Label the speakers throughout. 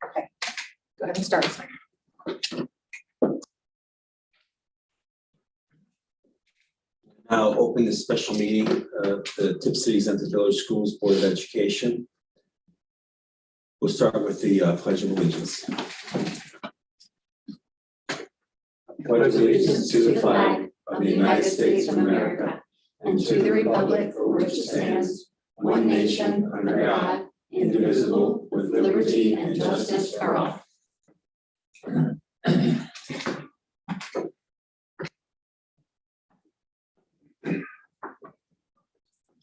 Speaker 1: Okay, go ahead and start.
Speaker 2: I'll open this special meeting of the Tipp City Exempted Village Schools Board of Education. We'll start with the Pledge of Allegiance. Pledge allegiance to the flag of the United States of America and to the republic for which it stands, one nation under God, indivisible, with liberty and justice for all.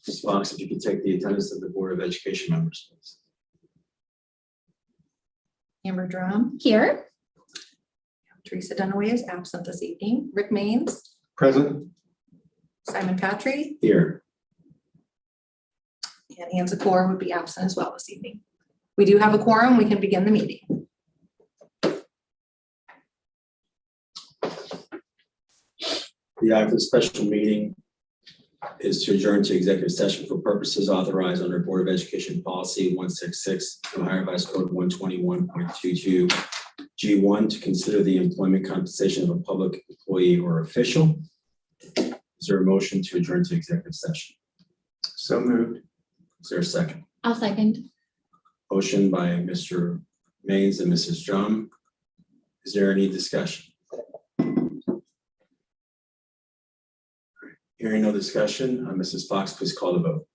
Speaker 2: Mrs. Fox, if you could take the attendance of the Board of Education members, please.
Speaker 1: Amber Drum.
Speaker 3: Here.
Speaker 1: Teresa Dunaway is absent this evening. Rick Maines.
Speaker 4: Present.
Speaker 1: Simon Patry.
Speaker 2: Here.
Speaker 1: And Ann Zakor would be absent as well this evening. We do have a quorum. We can begin the meeting.
Speaker 2: The item for the special meeting is to adjourn to executive session for purposes authorized under Board of Education Policy 166, Ohio Revised Code 121.22 G1 to consider the employment compensation of a public employee or official. Is there a motion to adjourn to executive session?
Speaker 4: So moved.
Speaker 2: Is there a second?
Speaker 3: I'll second.
Speaker 2: Motion by Mr. Maines and Mrs. Drum. Is there any discussion? Hearing no discussion, Mrs. Fox, please call the vote.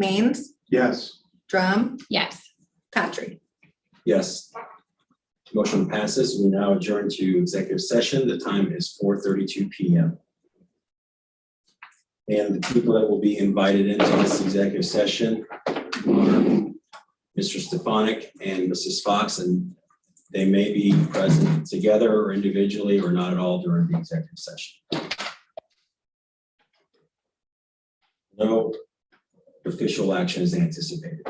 Speaker 1: Maines.
Speaker 4: Yes.
Speaker 1: Drum.
Speaker 3: Yes.
Speaker 1: Patry.
Speaker 2: Yes. Motion passes. We now adjourn to executive session. The time is 4:32 p.m. And the people that will be invited into this executive session are Mr. Stefanik and Mrs. Fox, and they may be present together or individually or not at all during the executive session. No official action is anticipated.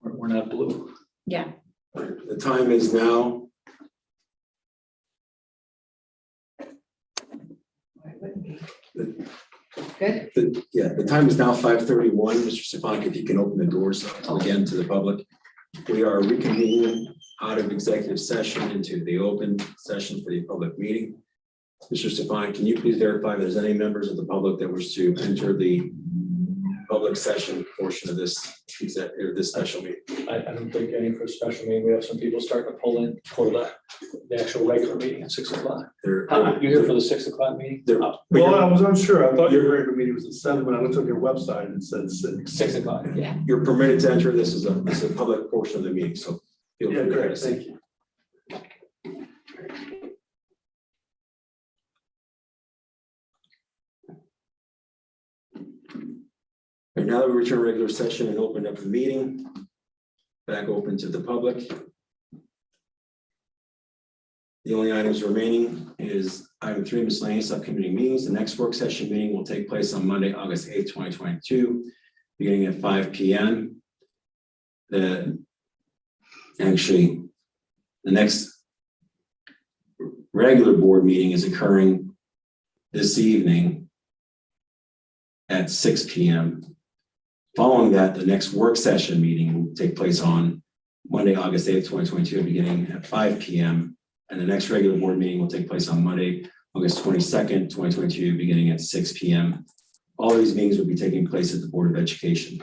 Speaker 3: We're not blue.
Speaker 1: Yeah.
Speaker 2: The time is now
Speaker 1: Good.
Speaker 2: the time is now 5:31. Mr. Stefanik, if you can open the doors again to the public. We are reconvening out of executive session into the open session for the public meeting. Mr. Stefanik, can you please verify if there's any members of the public that wish to enter the public session portion of this this special meeting?
Speaker 3: I don't think any for a special meeting. We have some people starting to pull in for the actual regular meeting at 6 o'clock.
Speaker 2: They're-
Speaker 3: You here for the 6 o'clock meeting?
Speaker 2: they're-
Speaker 3: Oh,
Speaker 2: but
Speaker 5: Well, I
Speaker 2: you're-
Speaker 5: was unsure. I thought your regular meeting was at 7, but I looked on your website and it said 6.
Speaker 3: 6 o'clock.
Speaker 1: Yeah.
Speaker 2: You're permitted to enter this as a public portion of the meeting, so. feel
Speaker 5: Yeah,
Speaker 2: free to
Speaker 5: great,
Speaker 2: proceed.
Speaker 5: thank you.
Speaker 2: And now that we return to regular session and open up the meeting, back open to the public. The only items remaining is item 3, miscellaneous subcommittee meetings. The next work session meeting will take place on Monday, August 8th, 2022, beginning at 5 p.m. The next regular board meeting is occurring this evening at 6 p.m. Following that, the next work session meeting will take place on Monday, August 8th, 2022, beginning at 5 p.m. And the next regular board meeting will take place on Monday, August 22nd, 2022, beginning at 6 p.m. All of these meetings will be taking place at the Board of Education.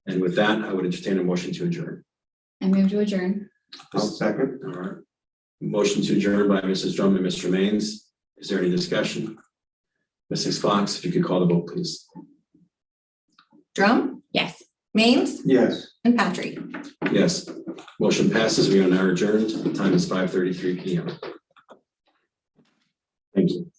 Speaker 2: And with that, I would entertain a motion to adjourn.
Speaker 6: I move to adjourn.
Speaker 4: I'll second.
Speaker 2: All right. Motion to adjourn by Mrs. Drum and Mr. Maines. Is there any discussion? Mrs. Fox, if you could call the vote, please.
Speaker 1: Drum,
Speaker 6: Yes.
Speaker 1: Maines,
Speaker 4: Yes.
Speaker 1: and Patrick.
Speaker 2: Yes. Motion passes. We are now adjourned. The time is 5:33 p.m. Thank you.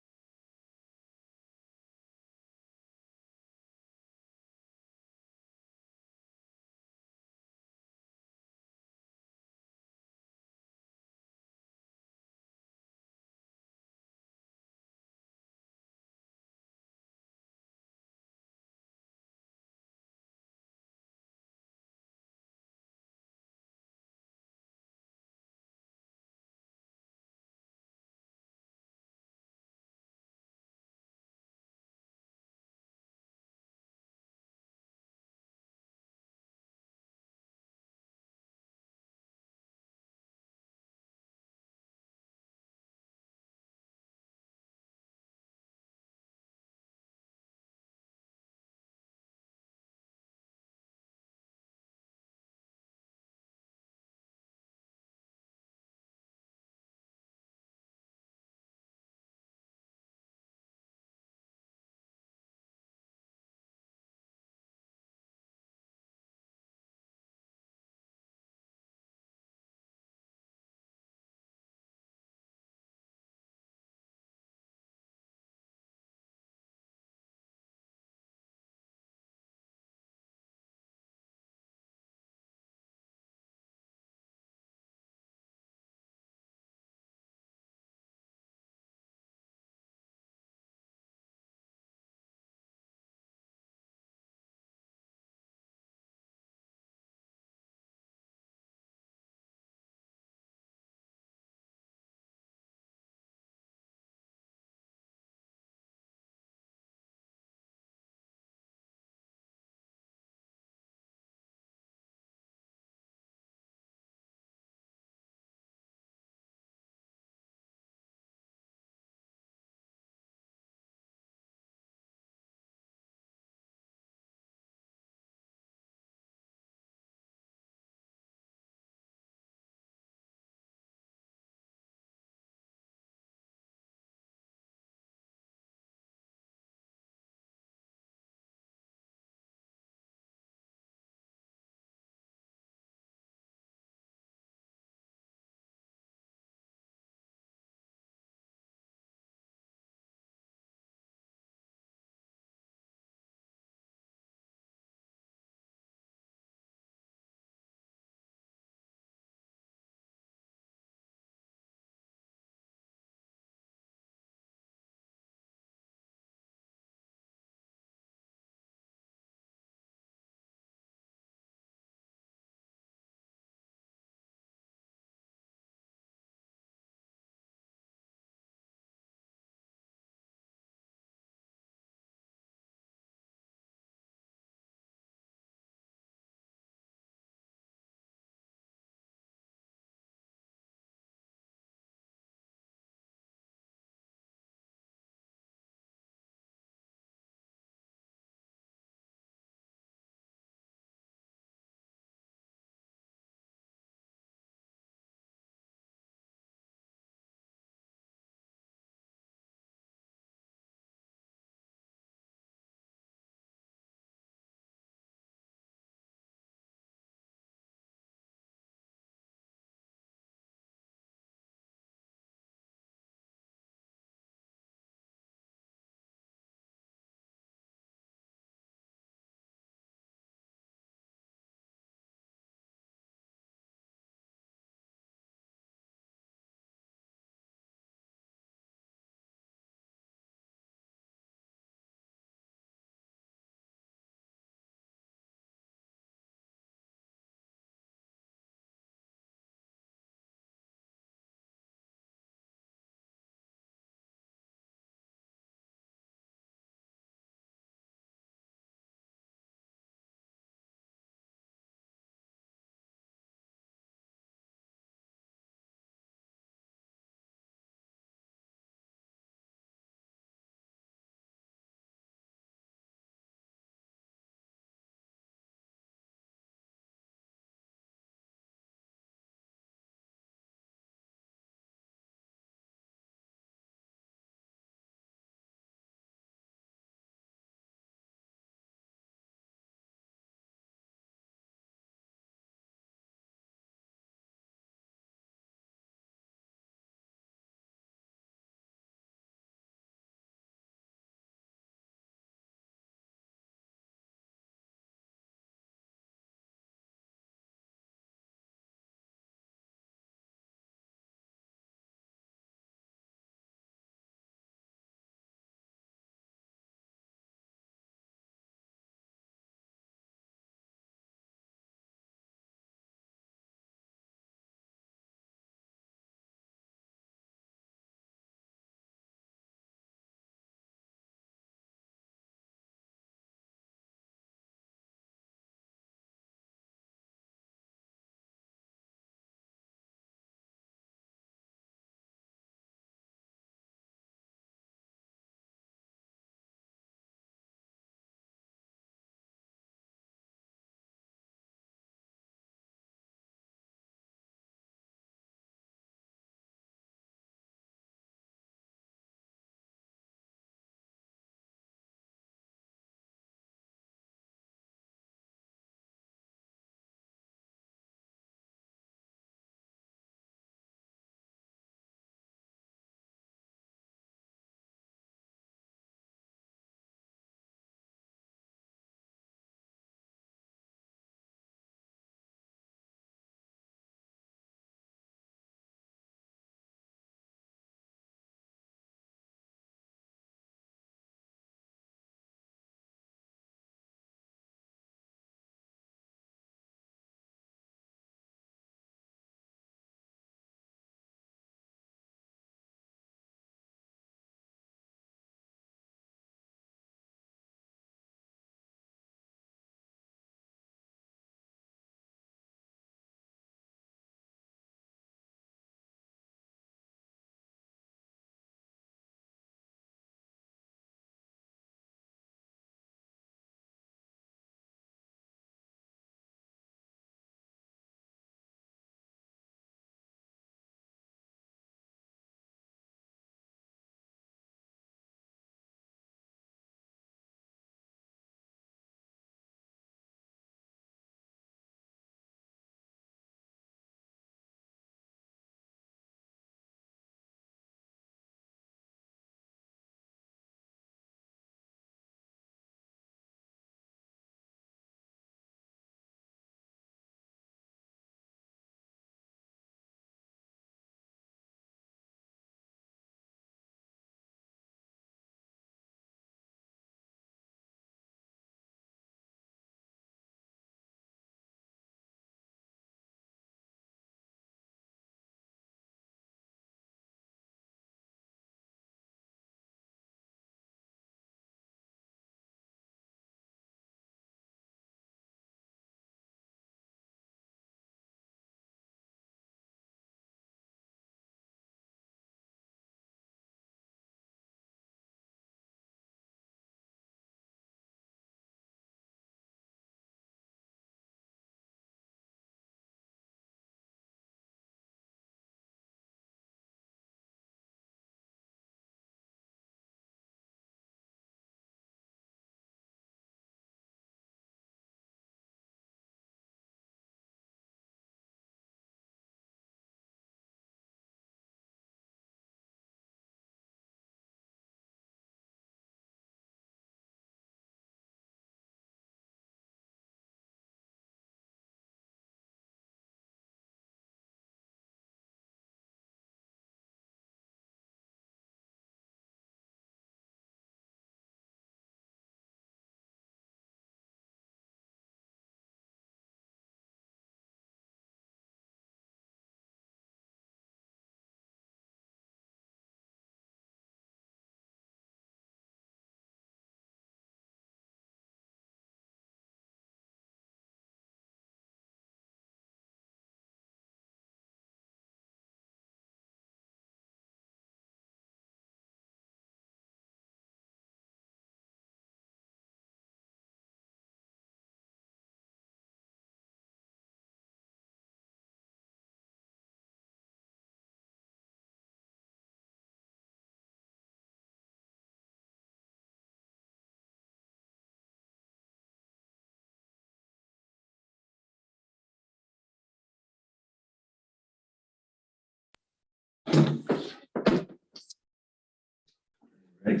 Speaker 2: Right.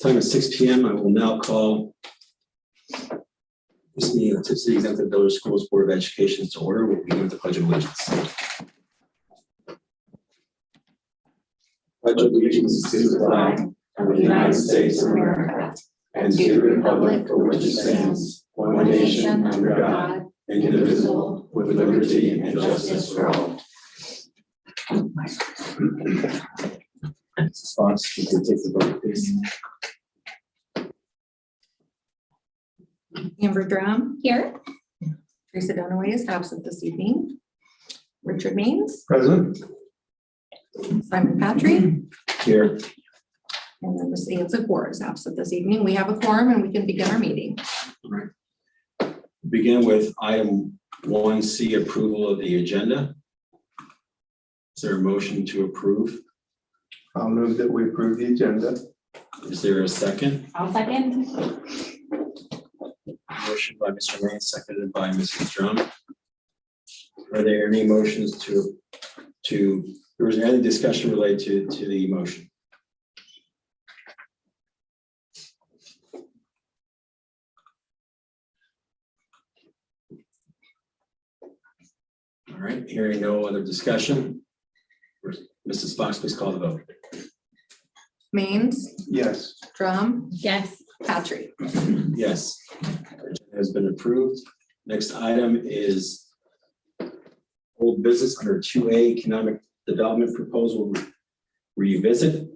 Speaker 2: Time is 6 p.m. I will now call this meeting of Tipp City Exempted Village Schools Board of Education to order. We'll begin with the Pledge of Allegiance. Pledge of allegiance to the flag of the United States of America and to the republic for which it stands, one nation under God, indivisible, with liberty and justice for all. Fox, you can take the vote, please.
Speaker 1: Amber Drum here. Teresa Dunaway is absent this evening. Richard Maines,
Speaker 4: Present.
Speaker 1: Simon Patry,
Speaker 2: Here.
Speaker 1: and then Ms. Anza Gore is absent this evening. We have a quorum and we can begin our meeting.
Speaker 2: Begin with item 1C, approval of the agenda. Is there a motion to approve?
Speaker 4: I'll move that we approve the agenda.
Speaker 2: Is there a second?
Speaker 6: I'll second.
Speaker 2: Motion by Mr. Maine, seconded by Mrs. Drum. Are there any motions or is there any discussion related to the motion? All right, hearing no other discussion. Mrs. Fox, please call the vote.
Speaker 1: Maines,
Speaker 4: Yes.
Speaker 1: Drum,
Speaker 6: Yes.
Speaker 1: Patry.
Speaker 2: Yes. Agenda has been approved. Next item is old business under 2A, economic development proposal revisit.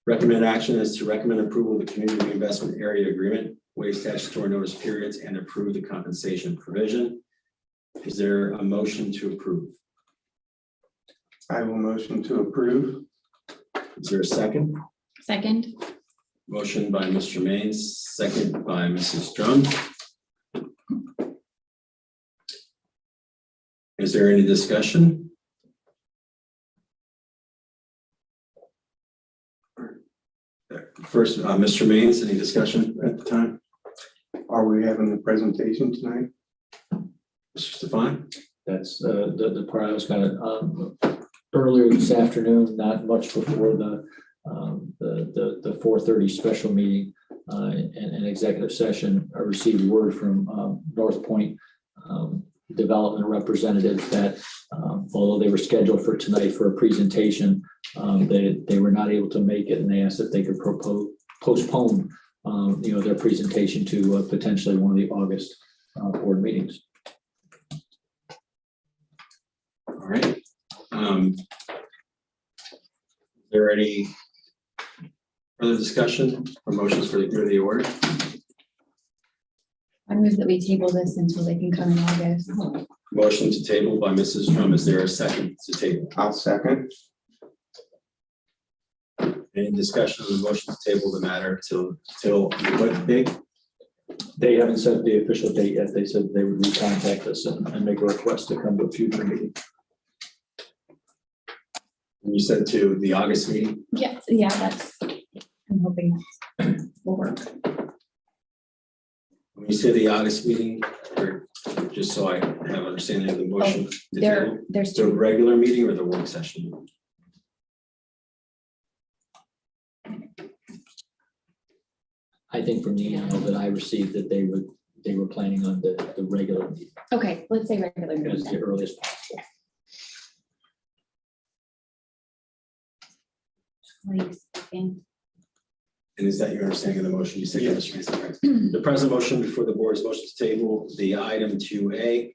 Speaker 2: Recommend action is to recommend approval of the community reinvestment area agreement, waive statutory notice periods, and approve the compensation provision. Is there a motion to approve?
Speaker 4: I will motion to approve.
Speaker 2: Is there a second?
Speaker 6: Second.
Speaker 2: Motion by Mr. Maines, second by Mrs. Drum. Is there any discussion? First, Mr. Maines, any discussion at the time?
Speaker 4: Are we having the presentation tonight?
Speaker 2: Mr. Stefan?
Speaker 3: That's the part I was gonna, earlier this afternoon, not much before the 4:30 special meeting, and executive session, I received word from North Point development representatives that although they were scheduled for tonight for a presentation, they were not able to make it, and they asked if they could postpone their presentation to potentially one of the August board meetings.
Speaker 2: All right. Is there any further discussion or motions for the order?
Speaker 6: I move that we table this until they can come in August.
Speaker 2: Motion to table by Mrs. Drum. Is there a second to table?
Speaker 4: I'll second.
Speaker 2: Any discussion on the motion to table the matter till what date?
Speaker 3: They haven't set the official date yet. They said they would recontact us and make a request to come to a future meeting.
Speaker 2: And you said to the August meeting?
Speaker 6: Yes, yeah, I'm hoping that will work.
Speaker 2: When you say the August meeting, or just so I have understanding of the motion, to table,
Speaker 6: There's
Speaker 2: the
Speaker 6: two.
Speaker 2: regular meeting or the work session?
Speaker 3: I think from the email that I received that they were planning on the regular meeting
Speaker 6: Okay, let's say regular meeting
Speaker 3: as the
Speaker 6: then.
Speaker 3: earliest possible.
Speaker 6: Please, second.
Speaker 2: And is that your understanding of the motion? You said, Mr. Mason, right? The present motion before the board is motion to table the item 2A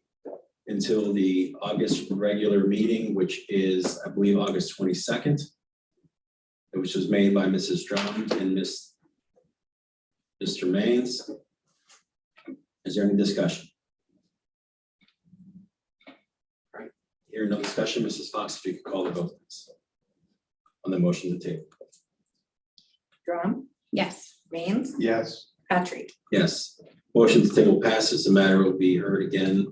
Speaker 2: until the August regular meeting, which is, I believe, August 22nd, which was made by Mrs. Drum and Mr. Maines. Is there any discussion? All right, here, no discussion. Mrs. Fox, if you could call the vote please, on the motion to table.
Speaker 1: Drum,
Speaker 6: Yes.
Speaker 1: Maines,
Speaker 4: Yes.
Speaker 1: Patry.
Speaker 2: Yes. Motion to table passes. The matter will be heard again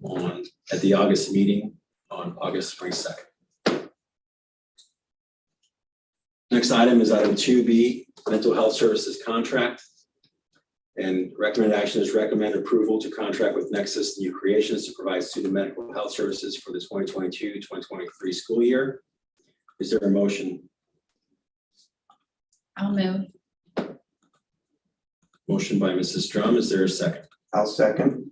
Speaker 2: at the August meeting on August 22nd. Next item is item 2B, mental health services contract. And recommended action is recommend approval to contract with Nexus New Creations to provide student medical health services for the 2022-2023 school year. Is there a motion?
Speaker 6: I'll move.
Speaker 2: Motion by Mrs. Drum. Is there a second?
Speaker 4: I'll second.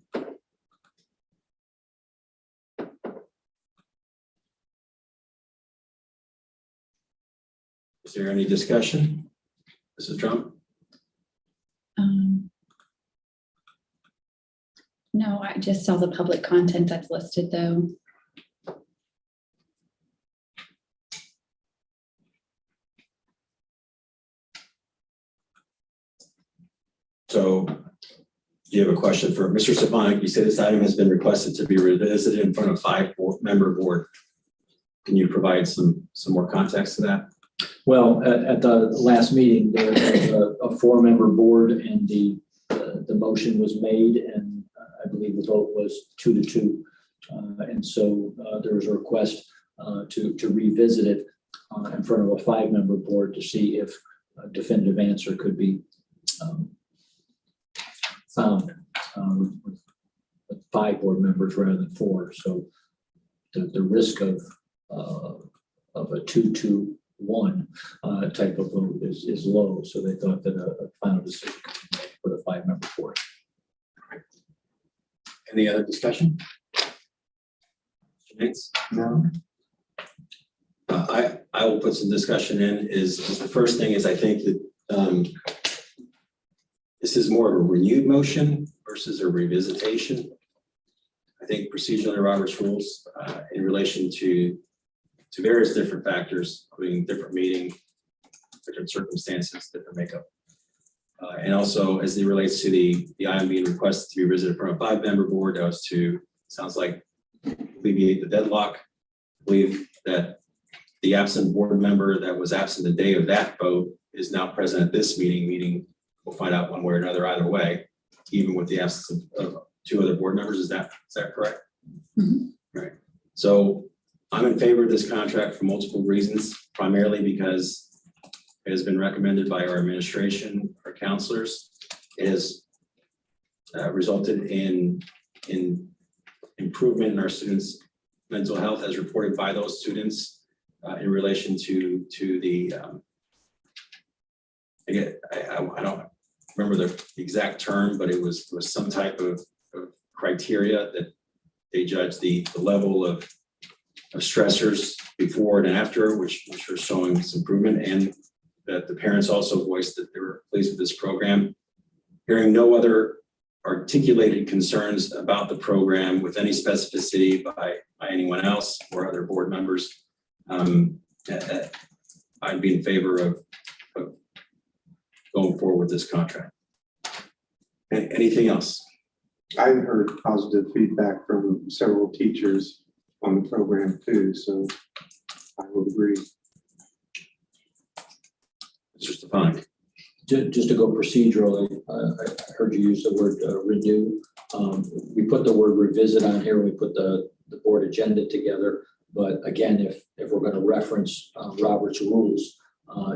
Speaker 2: Is there any discussion? Mrs. Drum?
Speaker 6: No, I just saw the public content that's listed though.
Speaker 2: So do you have a question for Mr. Stefanik? You say this item has been requested to be revisited in front of 5-member board. Can you provide some more context to that?
Speaker 3: Well, at the last meeting, there was a 4-member board and the motion was made and I believe the vote was 2-2. And so there was a request to revisit it in front of a 5-member board to see if a definitive answer could be found with 5 board members rather than 4. So the risk of a 2-2-1 type of vote is low. So they thought that a final decision could be made with a 5-member board.
Speaker 2: Any other discussion? Mr. Nates?
Speaker 4: No.
Speaker 2: I will put some discussion in. Is the first thing is I think that this is more of a renewed motion versus a revisitation. I think procedurally Robert's rules in relation to various different factors, including different meeting, different circumstances, different makeup. And also as it relates to the item being requested to be revisited from a 5-member board, that was to, sounds like, alleviate the deadlock. I believe that the absent board member that was absent the day of that vote is now present at this meeting, meaning we'll find out one way or another either way, even with the absence of 2 other board members. Is that correct?
Speaker 6: Mm-hmm.
Speaker 2: Right. So I'm in favor of this contract for multiple reasons, primarily because it has been recommended by our administration, our counselors. It has resulted in improvement in our students' mental health as reported by those students in relation to the, again, I don't remember the exact term, but it was some type of criteria that they judged the level of stressors before and after, which are showing this improvement, and that the parents also voiced that they were pleased with this program. Hearing no other articulated concerns about the program with any specificity by anyone else or other board members, I'd be in favor of going forward with this contract. Anything else?
Speaker 4: I've heard positive feedback from several teachers on the program too, so I would agree.
Speaker 2: Mr. Stefanik?
Speaker 3: Just to go procedurally, I heard you use the word renew. We put the word revisit on here, we put the board agenda together. But again, if we're going to reference Robert's rules,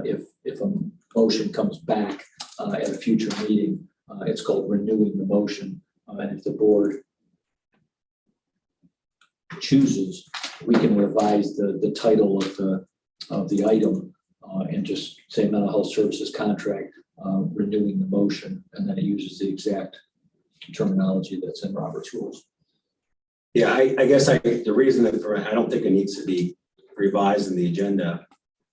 Speaker 3: if a motion comes back at a future meeting, it's called renewing the motion. And if the board chooses, we can revise the title of the item and just say mental health services contract, renewing the motion, and then it uses the exact terminology that's in Robert's rules.
Speaker 2: Yeah, I guess the reason that I don't think it needs to be revised in the agenda,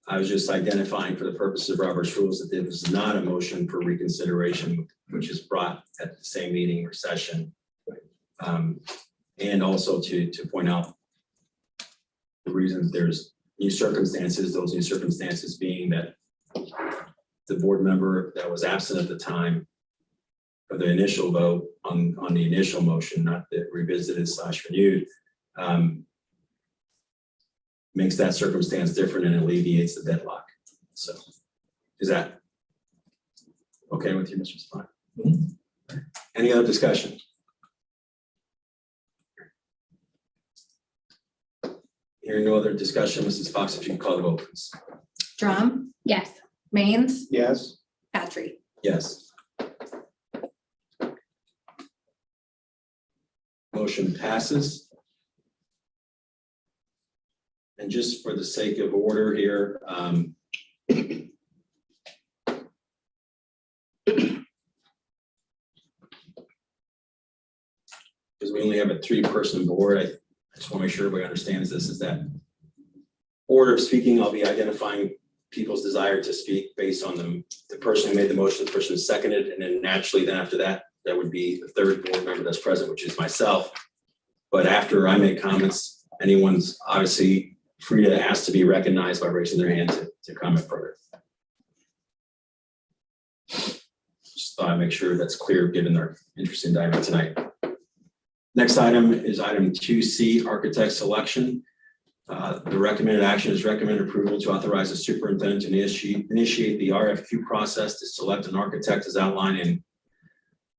Speaker 2: I was just identifying for the purpose of Robert's rules that there was not a motion for reconsideration, which is brought at the same meeting or session. And also to point out the reasons there's new circumstances, those new circumstances being that the board member that was absent at the time of the initial vote on the initial motion, not the revisited / renewed, makes that circumstance different and alleviates the deadlock. So is that okay with you, Mr. Spine? Mm-hmm. Any other discussion? Hearing no other discussion, Mrs. Fox, if you can call the vote, please.
Speaker 1: Drum,
Speaker 6: Yes.
Speaker 1: Maines,
Speaker 4: Yes.
Speaker 1: Patry.
Speaker 2: Yes. Motion passes. And just for the sake of order here, because we only have a 3-person board, I just want to make sure everybody understands this, is that order of speaking, I'll be identifying people's desire to speak based on the person who made the motion, the person who seconded, and then naturally, then after that, that would be the 3rd board member that's present, which is myself. But after I make comments, anyone's obviously free to ask to be recognized by raising their hand to comment further. Just thought I'd make sure that's clear, given their interest in diving tonight. Next item is item 2C, architect selection. The recommended action is recommended approval to authorize the superintendent to initiate the RFQ process to select an architect as outlined in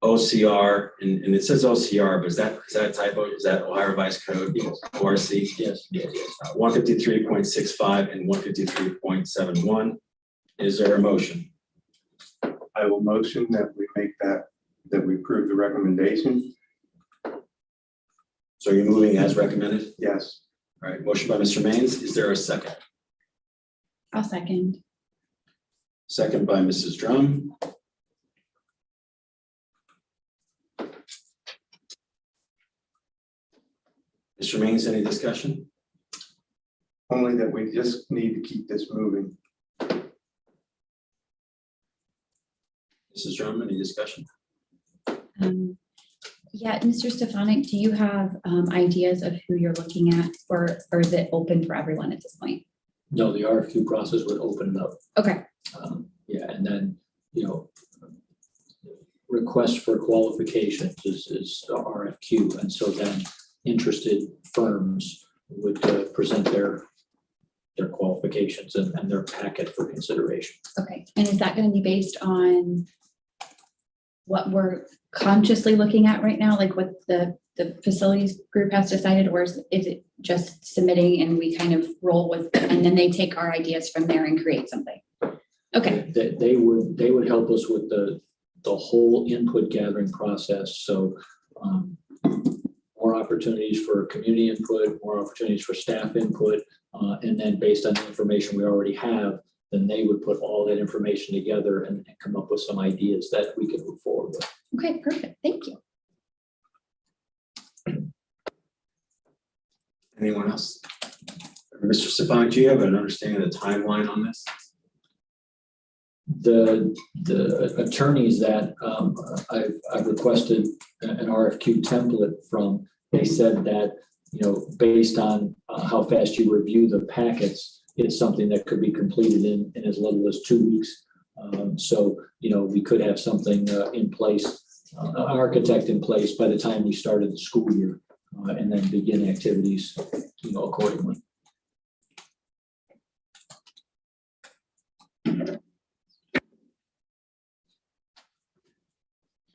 Speaker 2: OCR, and it says OCR, but is that a typo? Is that Ohio Revised Code?
Speaker 3: Yes.
Speaker 2: ORC?
Speaker 3: Yes.
Speaker 2: 153.65 and 153.71. Is there a motion?
Speaker 4: I will motion that we make that we approve the recommendation.
Speaker 2: So you're moving as recommended?
Speaker 4: Yes.
Speaker 2: All right, motion by Mr. Maines. Is there a second?
Speaker 6: I'll second.
Speaker 2: Second by Mrs. Drum. Mr. Maines, any discussion?
Speaker 4: Only that we just need to keep this moving.
Speaker 2: Mrs. Drum, any discussion?
Speaker 6: Yeah, Mr. Stefanik, do you have ideas of who you're looking at, or is it open for everyone at this point?
Speaker 3: No, the RFQ process would open it up.
Speaker 6: Okay,
Speaker 3: Yeah, and then, request for qualifications is the RFQ. And so then interested firms would present their qualifications and their packet for consideration.
Speaker 6: okay. And is that going to be based on what we're consciously looking at right now, like what the facilities group has decided, or is it just submitting and we kind of roll with, and then they take our ideas from there and create something? Okay,
Speaker 3: They would help us with the whole input gathering process. So more opportunities for community input, more opportunities for staff input, and then based on the information we already have, then they would put all that information together and come up with some ideas that we could move forward with.
Speaker 6: okay, perfect. Thank you.
Speaker 2: Anyone else? Mr. Stefanik, do you have an understanding of the timeline on this?
Speaker 3: The attorneys that I've requested an RFQ template from, they said that, based on how fast you review the packets, it's something that could be completed in as little as 2 weeks. So, we could have something in place, an architect in place by the time we started the school year, and then begin activities, accordingly.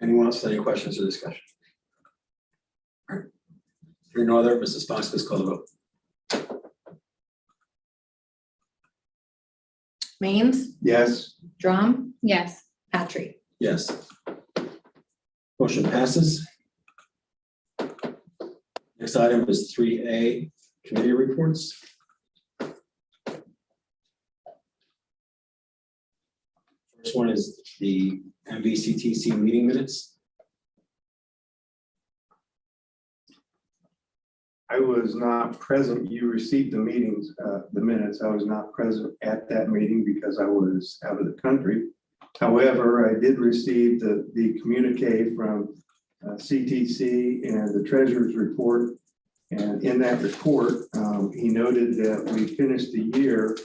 Speaker 2: Anyone else have any questions or discussion? All right. Hearing no other, Mrs. Fox, please call the vote.
Speaker 1: Maines,
Speaker 4: Yes.
Speaker 1: Drum,
Speaker 6: Yes,
Speaker 1: Patry.
Speaker 2: Yes. Motion passes. Next item is 3A, committee reports. First one is the MVCTC meeting minutes.
Speaker 4: I was not present. You received the minutes. I was not present at that meeting because I was out of the country. However, I did receive the communique from CTC and the treasurer's report. And in that report, he noted that we finished the year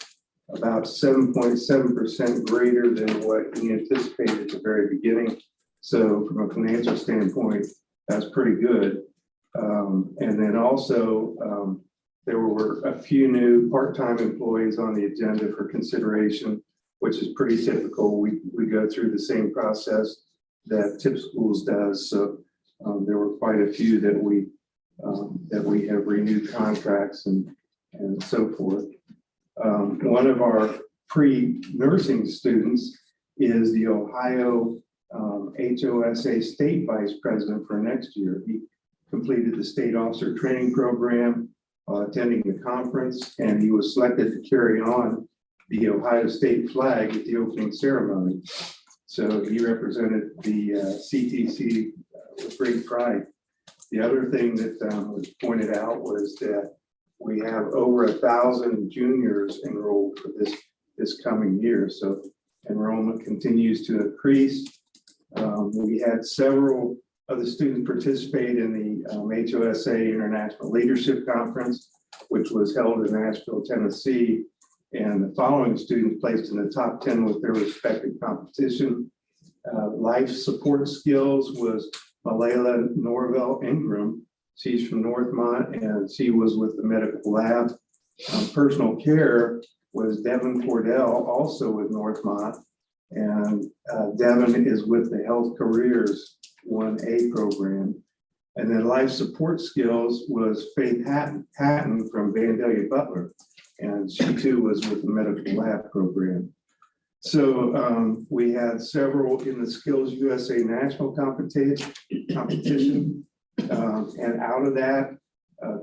Speaker 4: about 7.7% greater than what he anticipated at the very beginning. So from a financial standpoint, that's pretty good. And then also, there were a few new part-time employees on the agenda for consideration, which is pretty typical. We go through the same process that Tipp Schools does. So there were quite a few that we have renewed contracts and so forth. One of our pre-nursing students is the Ohio HOSA State Vice President for next year. He completed the state officer training program, attending the conference, and he was selected to carry on the Ohio State flag at the opening ceremony. So he represented the CTC with great pride. The other thing that was pointed out was that we have over 1,000 juniors enrolled for this coming year. So enrollment continues to increase. We had several of the students participate in the HOSA International Leadership Conference, which was held in Nashville, Tennessee. And the following students placed in the top 10 with their respective competition. Life support skills was Malayla Norvell Ingram. She's from Northmont and she was with the medical lab. Personal care was Devin Cordell, also with Northmont. And Devin is with the Health Careers 1A program. And then life support skills was Faith Hatton from Vandalia Butler. And she too was with the medical lab program. So we had several in the Skills USA National competition. And out of that,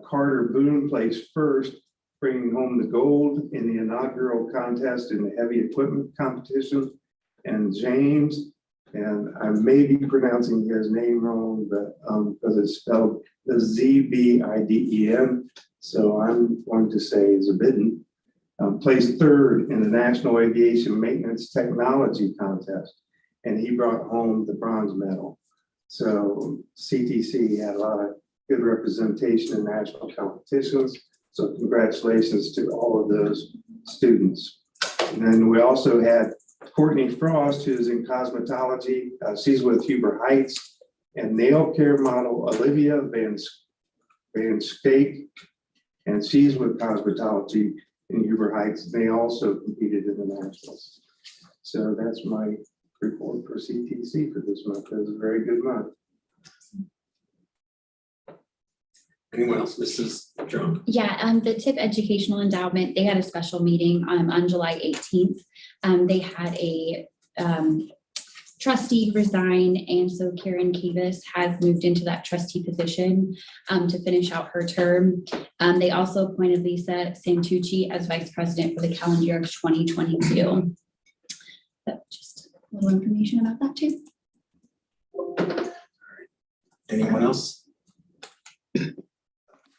Speaker 4: Carter Boone placed first, bringing home the gold in the inaugural contest in the heavy equipment competition. And James, and I may be pronouncing his name wrong, but because it's spelled Zbiden, so I'm going to say Zabidin, placed third in the National Aviation Maintenance Technology Contest, and he brought home the bronze medal. So CTC had a lot of good representation in national competitions. So congratulations to all of those students. And then we also had Courtney Frost, who's in cosmetology. She's with Huber Heights, and nail care model Olivia Van Skake, and she's with cosmetology in Huber Heights. They also competed in the nationals. So that's my report for CTC for this month. It was a very good month.
Speaker 2: Anyone else? Mrs. John?
Speaker 6: Yeah, the Tipp Educational Endowment, they had a special meeting on July 18th. They had a trustee resign, and so Karen Kavis has moved into that trustee position to finish out her term. They also appointed Lisa Santucci as vice president for the calendar year of 2022. So just a little information about that too.
Speaker 2: Anyone else?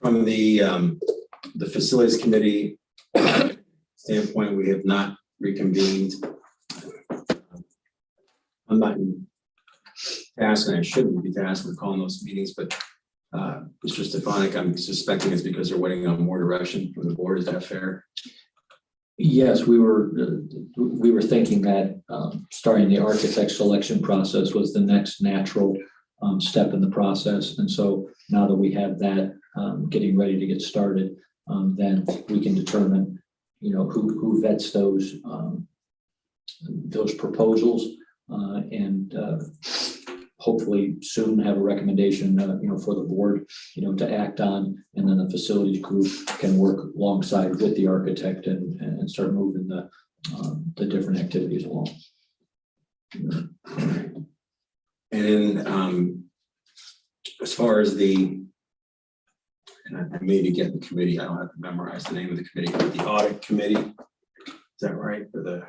Speaker 2: From the facilities committee standpoint, we have not reconvened. I'm not in task, and I shouldn't be tasked with calling those meetings, but Mr. Stefanik, I'm suspecting it's because they're waiting on more direction from the board. Is that fair?
Speaker 3: Yes, we were thinking that starting the architect selection process was the next natural step in the process. And so now that we have that getting ready to get started, then we can determine, who vets those proposals and hopefully soon have a recommendation, for the board, to act on, and then the facilities group can work alongside with the architect and start moving the different activities along.
Speaker 2: And then as far as and I maybe get the committee, I don't have to memorize the name of the committee, but the audit committee, is that right? For the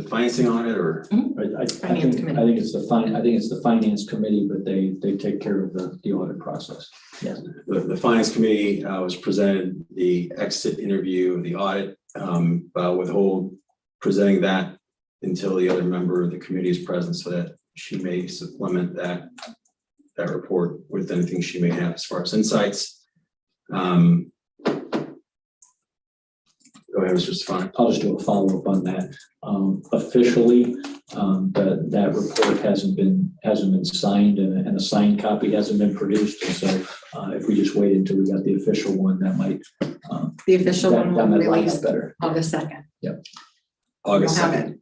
Speaker 2: financing audit, or?
Speaker 3: I think it's the finance committee, but they take care of the audit process. Yeah.
Speaker 2: The finance committee was presented the exit interview of the audit, withhold presenting that until the other member of the committee is present, so that she may supplement that report with anything she may have as far as insights. Go ahead, Mr. Stefanik.
Speaker 3: I'll just do a follow-up on that. Officially, that report hasn't been signed, and a signed copy hasn't been produced. And so if we just wait until we got the official one, that might
Speaker 1: The official one will be released
Speaker 3: better.
Speaker 1: August 2nd.
Speaker 3: Yep.
Speaker 2: August
Speaker 1: We'll have
Speaker 2: 2nd.
Speaker 1: it.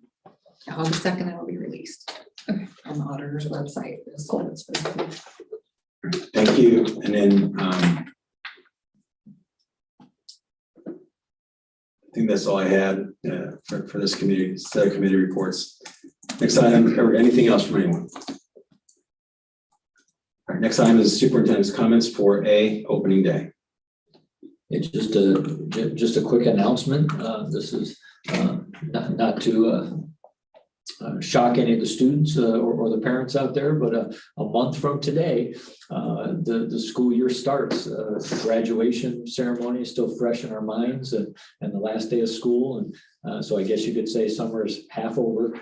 Speaker 1: August 2nd, it will be released on the auditor's website. That's what it's supposed to be.
Speaker 2: Thank you. And then I think that's all I had for this committee, set of committee reports. Next item, or anything else from anyone? All right, next item is superintendent's comments for opening day.
Speaker 3: It's just a quick announcement. This is not to shock any of the students or the parents out there, but a month from today, the school year starts. Graduation ceremony is still fresh in our minds, and the last day of school. And so I guess you could say summer is half over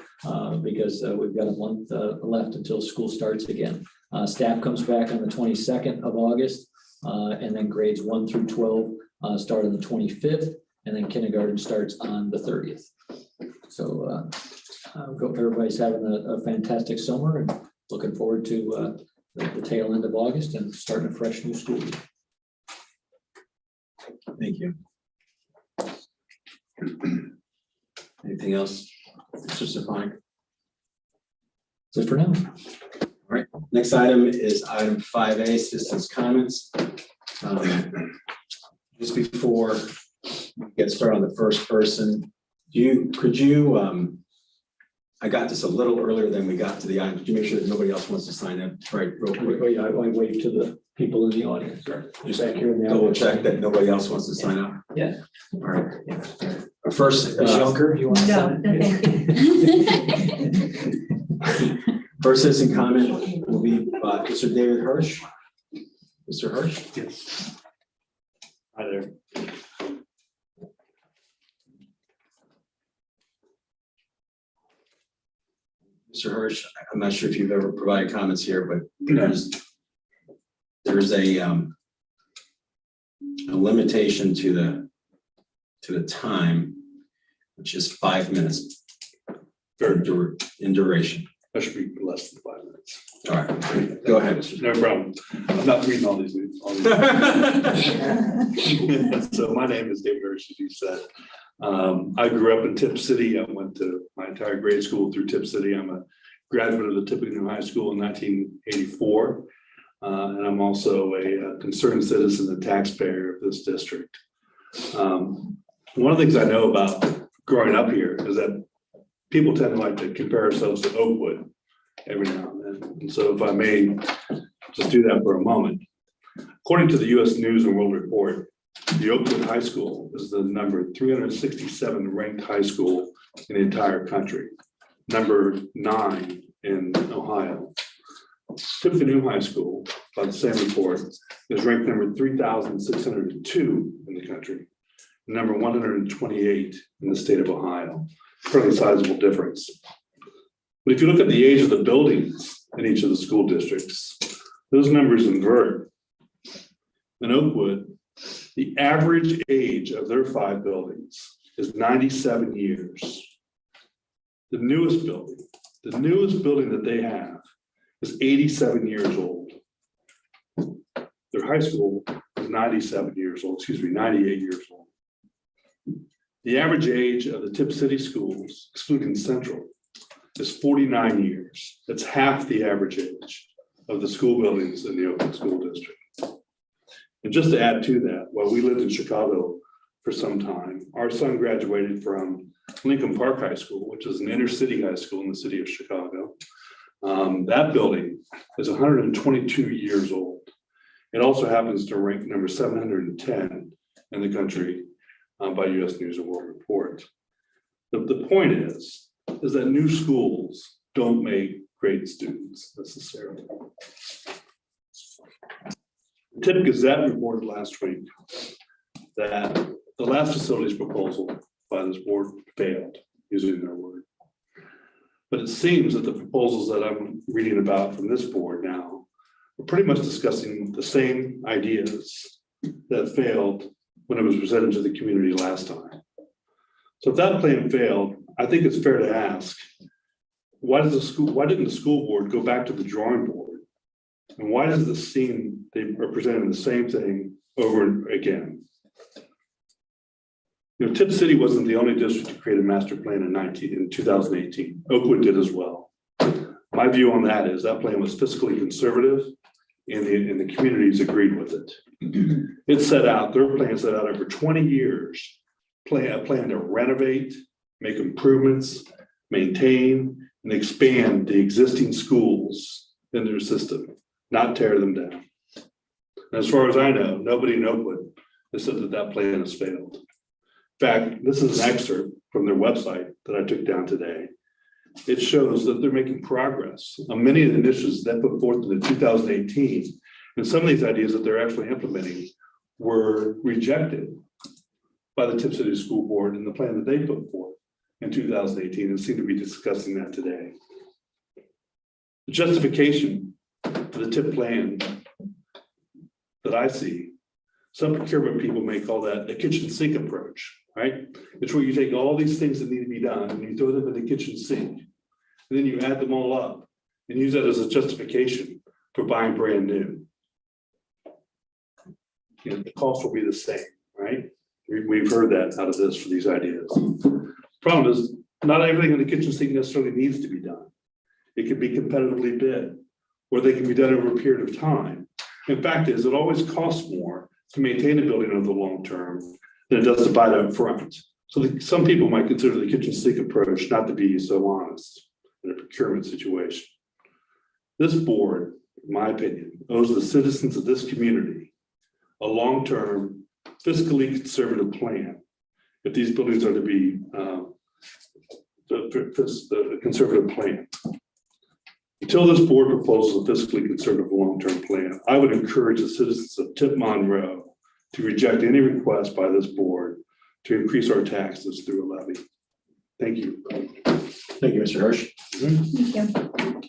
Speaker 3: because we've got a month left until school starts again. Staff comes back on the 22nd of August, and then grades 1 through 12 start on the 25th, and then kindergarten starts on the 30th. So hope everybody's having a fantastic summer and looking forward to the tail end of August and starting a fresh new school year.
Speaker 2: Thank you. Anything else, Mr. Stefanik?
Speaker 3: So for now.
Speaker 2: Next item is item 5A, citizens' comments. Just before we get started on the first person, could you, I got this a little earlier than we got to the item. Could you make sure that nobody else wants to sign up? Right, real quick.
Speaker 3: I wave to the people in the audience.
Speaker 2: Just double check that nobody else wants to sign up.
Speaker 3: Yeah.
Speaker 2: All right. First,
Speaker 3: Ms. Junker, you want to
Speaker 6: No,
Speaker 3: sign?
Speaker 6: no, thank you.
Speaker 2: first citizen comment will be by Mr. David Hirsch. Mr. Hirsch?
Speaker 5: Yes. Hi there.
Speaker 2: Mr. Hirsch, I'm not sure if you've ever provided comments here, but there's a limitation to the time, which is 5 minutes in duration.
Speaker 5: That should be less than 5 minutes.
Speaker 2: All right, go ahead, Mr.
Speaker 5: No problem. I'm not reading all these. So my name is David Hirsch, as you said. I grew up in Tipp City. I went to my entire grade school through Tipp City. I'm a graduate of the Tipp High School in 1984. And I'm also a concerned citizen and taxpayer of this district. One of the things I know about growing up here is that people tend to like to compare ourselves to Oakwood every now and then. And so if I may just do that for a moment. According to the U.S. News and World Report, the Oakwood High School is the number 367 ranked high school in the entire country, number 9 in Ohio. Tippecanoe High School, by the same report, is ranked number 3,602 in the country, number 128 in the state of Ohio. Fairly sizable difference. But if you look at the age of the buildings in each of the school districts, those numbers invert. In Oakwood, the average age of their 5 buildings is 97 years. The newest building that they have is 87 years old. Their high school is 98 years old. The average age of the Tipp City schools, excluding Central, is 49 years. That's half the average age of the school buildings in the Oakland School District. And just to add to that, while we lived in Chicago for some time, our son graduated from Lincoln Park High School, which is an inner city high school in the city of Chicago. That building is 122 years old. It also happens to rank number 710 in the country by U.S. News and World Report. The point is that new schools don't make great students necessarily. The Tipp Gazette reported last week that the last facilities proposal by this board failed, using their word. But it seems that the proposals that I'm reading about from this board now are pretty much discussing the same ideas that failed when it was presented to the community last time. So if that plan failed, I think it's fair to ask, why didn't the school board go back to the drawing board? And why does this seem they are presenting the same thing over and again? You know, Tipp City wasn't the only district to create a master plan in 2018. Oakwood did as well. My view on that is that plan was fiscally conservative, and the communities agreed with it. Their plan set out over 20 years, a plan to renovate, make improvements, maintain, and expand the existing schools in their system, not tear them down. And as far as I know, nobody in Oakwood has said that plan has failed. In fact, this is an excerpt from their website that I took down today. it shows that they're making progress on many of the initiatives that put forth in the 2018. And some of these ideas that they're actually implementing were rejected by the Tipp City School Board in the plan that they put forth in 2018 and seem to be discussing that today. The justification for the TIP plan that I see, some procurement people may call that the kitchen sink approach, right? It's where you take all these things that need to be done and you throw them in the kitchen sink. And then you add them all up and use that as a justification for buying brand new. You know, the cost will be the same, right? We've heard that out of this for these ideas. Problem is, not everything in the kitchen sink necessarily needs to be done. It can be competitively bid, or they can be done over a period of time. In fact, it always costs more to maintain a building over the long term than it does to buy it up front. So some people might consider the kitchen sink approach not to be so honest in a procurement situation. This board, in my opinion, owes the citizens of this community a long-term, fiscally conservative plan if these buildings are to be the conservative plan. Until this board proposes a fiscally conservative long-term plan, I would encourage the citizens of Tipp Monroe to reject any request by this board to increase our taxes through a levy. Thank you.
Speaker 2: Thank you, Mr. Hirsch.
Speaker 6: Thank you.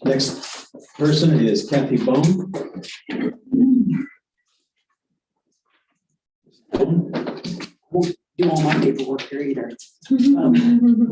Speaker 2: Next person is Kathy Bone.
Speaker 7: Won't do all my paperwork here either.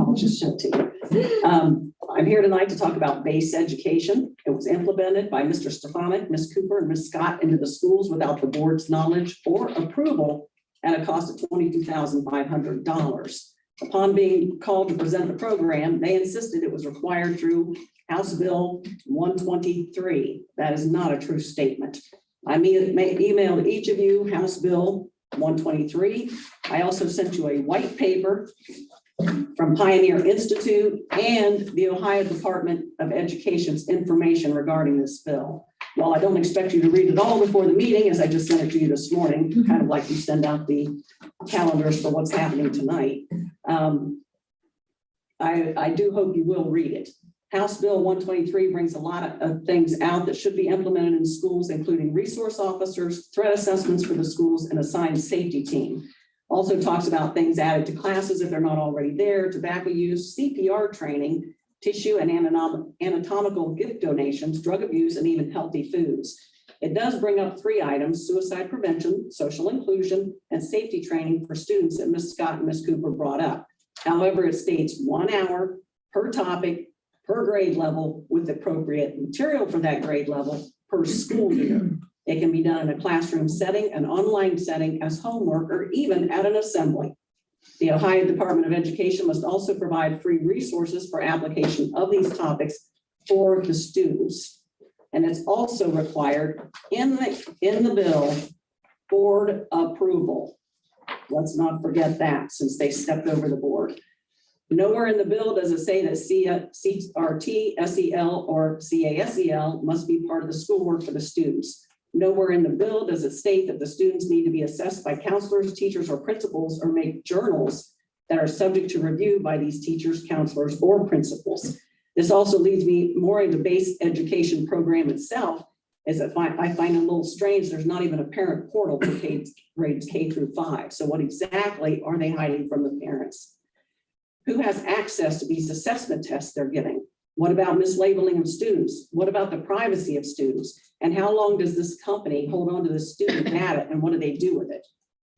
Speaker 7: I'll just show it to you. I'm here tonight to talk about base education. It was implemented by Mr. Stefanik, Ms. Cooper, and Ms. Scott into the schools without the board's knowledge or approval at a cost of $22,500. Upon being called to present the program, they insisted it was required through House Bill 123. That is not a true statement. I emailed each of you House Bill 123. I also sent you a white paper from Pioneer Institute and the Ohio Department of Education's information regarding this bill. While I don't expect you to read it all before the meeting, as I just sent it to you this morning, kind of like you send out the calendars for what's happening tonight, I do hope you will read it. House Bill 123 brings a lot of things out that should be implemented in schools, including resource officers, threat assessments for the schools, and assigned safety team. Also talks about things added to classes if they're not already there, tobacco use, CPR training, tissue and anatomical gift donations, drug abuse, and even healthy foods. It does bring up 3 items: suicide prevention, social inclusion, and safety training for students that Ms. Scott and Ms. Cooper brought up. However, it states 1 hour per topic, per grade level, with appropriate material for that grade level per school year. It can be done in a classroom setting, an online setting, as homework, or even at an assembly. The Ohio Department of Education must also provide free resources for application of these topics for the students. And it's also required in the bill, board approval. Let's not forget that, since they stepped over the board. Nowhere in the bill does it say that CRT, SEL, or CASEL must be part of the schoolwork for the students. Nowhere in the bill does it state that the students need to be assessed by counselors, teachers, or principals, or make journals that are subject to review by these teachers, counselors, or principals. This also leads me more into base education program itself, is that I find it a little strange. There's not even a parent portal for grades K through 5. So what exactly are they hiding from the parents? Who has access to these assessment tests they're giving? What about mislabeling of students? What about the privacy of students? And how long does this company hold on to the student data, and what do they do with it?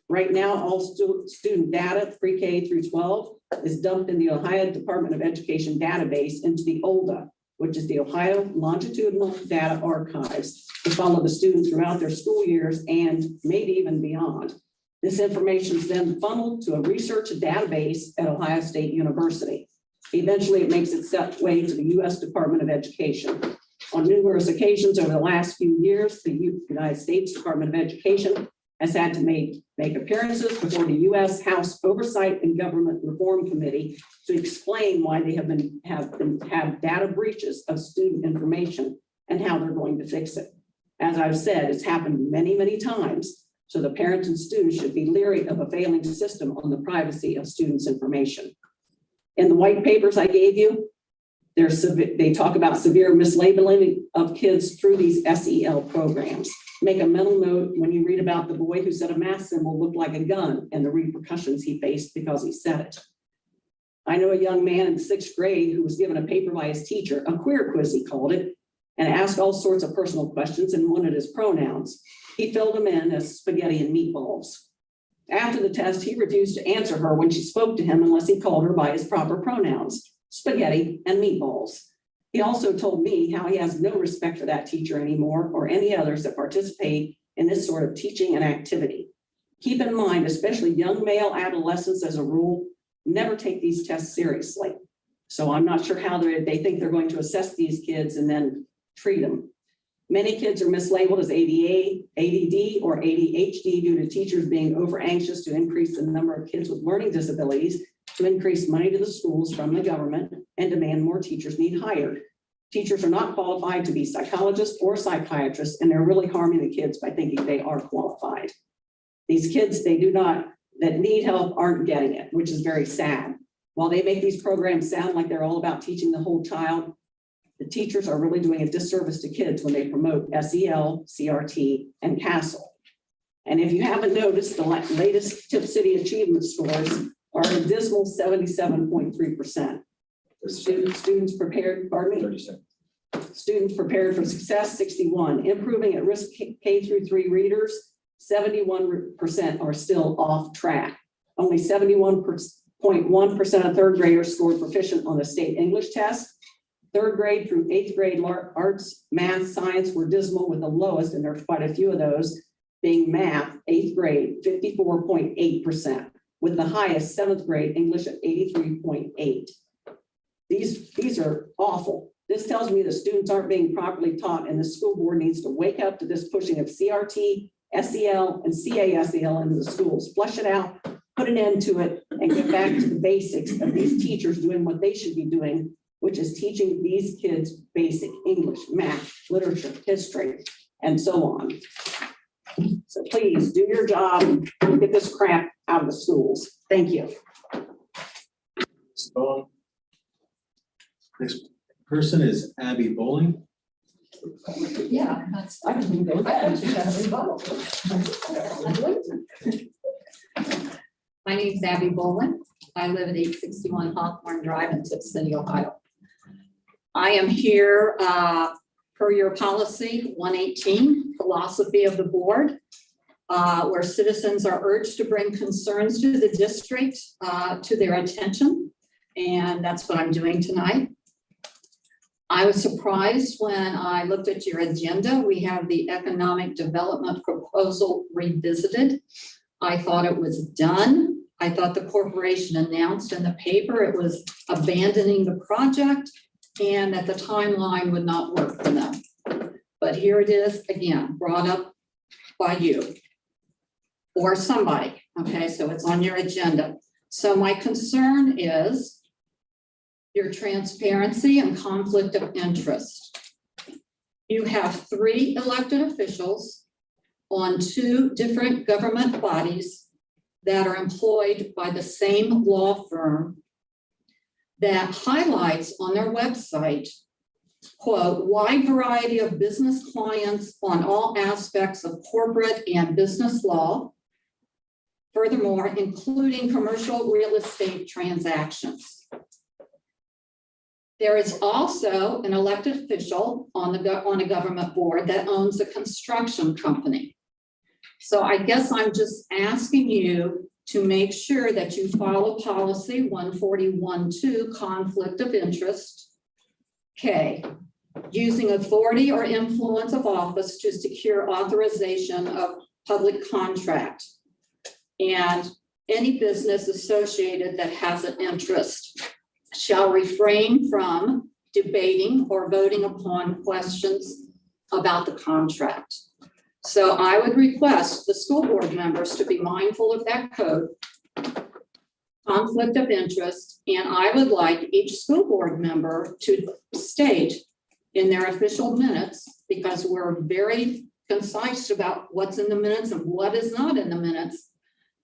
Speaker 7: Right now, all student data, pre-K through 12, is dumped in the Ohio Department of Education database into the OLDA, which is the Ohio Longitudinal Data Archives, to follow the students throughout their school years and maybe even beyond. This information is then funneled to a research database at Ohio State University. Eventually, it makes its way to the U.S. Department of Education. On numerous occasions over the last few years, the United States Department of Education has had to make appearances before the U.S. House Oversight and Government Reform Committee to explain why they have data breaches of student information and how they're going to fix it. As I've said, it's happened many, many times. So the parents and students should be leery of a failing system on the privacy of students' information. In the white papers I gave you, They talk about severe mislabeling of kids through these SEL programs. Make a mental note when you read about the boy who said a math symbol looked like a gun and the repercussions he faced because he said it. I know a young man in the 6th grade who was given a paper by his teacher, a queer quiz he called it, and asked all sorts of personal questions and wanted his pronouns. He filled them in as spaghetti and meatballs. After the test, he refused to answer her when she spoke to him unless he called her by his proper pronouns, spaghetti and meatballs. He also told me how he has no respect for that teacher anymore or any others that participate in this sort of teaching and activity. Keep in mind, especially young male adolescents as a rule, never take these tests seriously. So I'm not sure how they think they're going to assess these kids and then treat them. Many kids are mislabeled as ADA, ADD, or ADHD due to teachers being over anxious to increase the number of kids with learning disabilities, to increase money to the schools from the government, and demand more teachers need hired. Teachers are not qualified to be psychologists or psychiatrists, and they're really harming the kids by thinking they are qualified. These kids that need help aren't getting it, which is very sad. While they make these programs sound like they're all about teaching the whole child, the teachers are really doing a disservice to kids when they promote SEL, CRT, and CASEL. And if you haven't noticed, the latest Tipp City achievement scores are a dismal 77.3%. Students prepared, pardon me?
Speaker 3: 37.
Speaker 7: Students prepared for success, 61. Improving at risk K through 3 readers, 71% are still off track. Only 71.1% of 3rd graders scored proficient on the state English test. 3rd grade through 8th grade arts, math, science were dismal, with the lowest, and there's quite a few of those, being math, 8th grade, 54.8%, with the highest 7th grade English at 83.8. These are awful. This tells me the students aren't being properly taught, and the school board needs to wake up to this pushing of CRT, SEL, and CASEL into the schools. Flush it out, put an end to it, and get back to the basics of these teachers doing what they should be doing, which is teaching these kids basic English, math, literature, history, and so on. So please do your job and get this crap out of the schools. Thank you.
Speaker 2: Next person is Abby Bowling.
Speaker 1: Yeah, that's, I can go ahead. My name's Abby Bolin. I live at 861 Hawthorne Drive in Tipp City, Ohio. I am here per your policy 118, philosophy of the board, where citizens are urged to bring concerns to the district to their attention. And that's what I'm doing tonight. I was surprised when I looked at your agenda. We have the economic development proposal revisited. I thought it was done. I thought the corporation announced in the paper it was abandoning the project and that the timeline would not work for them. But here it is again, brought up by you or somebody. Okay, so it's on your agenda. So my concern is your transparency and conflict of interest. You have 3 elected officials on 2 different government bodies that are employed by the same law firm that highlights on their website, quote, wide variety of business clients on all aspects of corporate and business law. Furthermore, including commercial real estate transactions. There is also an elected official on a government board that owns a construction company. So I guess I'm just asking you to make sure that you follow policy 141.2, conflict of interest. K, using authority or influence of office to secure authorization of public contract and any business associated that has an interest shall refrain from debating or voting upon questions about the contract. So I would request the school board members to be mindful of that code, conflict of interest, and I would like each school board member to state in their official minutes, because we're very concise about what's in the minutes and what is not in the minutes,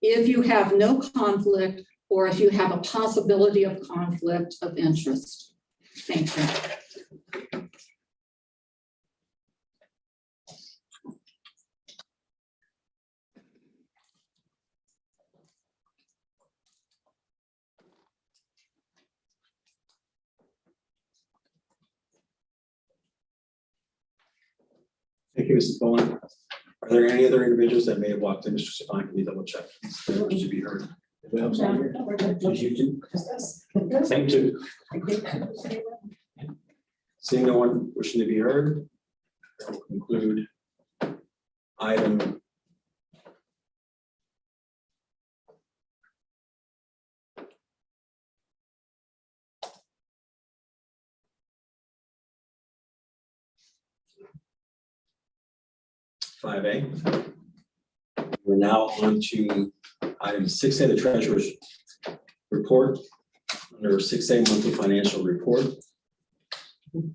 Speaker 1: if you have no conflict or if you have a possibility of conflict of interest. Thank you.
Speaker 2: Thank you, Mrs. Bowen. Are there any other individuals that may have walked in? Mr. Sapani, can you double check? Should be heard. Thank you. Seeing no one wishing to be heard, that will conclude item five A. We're now on to item 6A, the treasurer's report. Under 6A, monthly financial report. The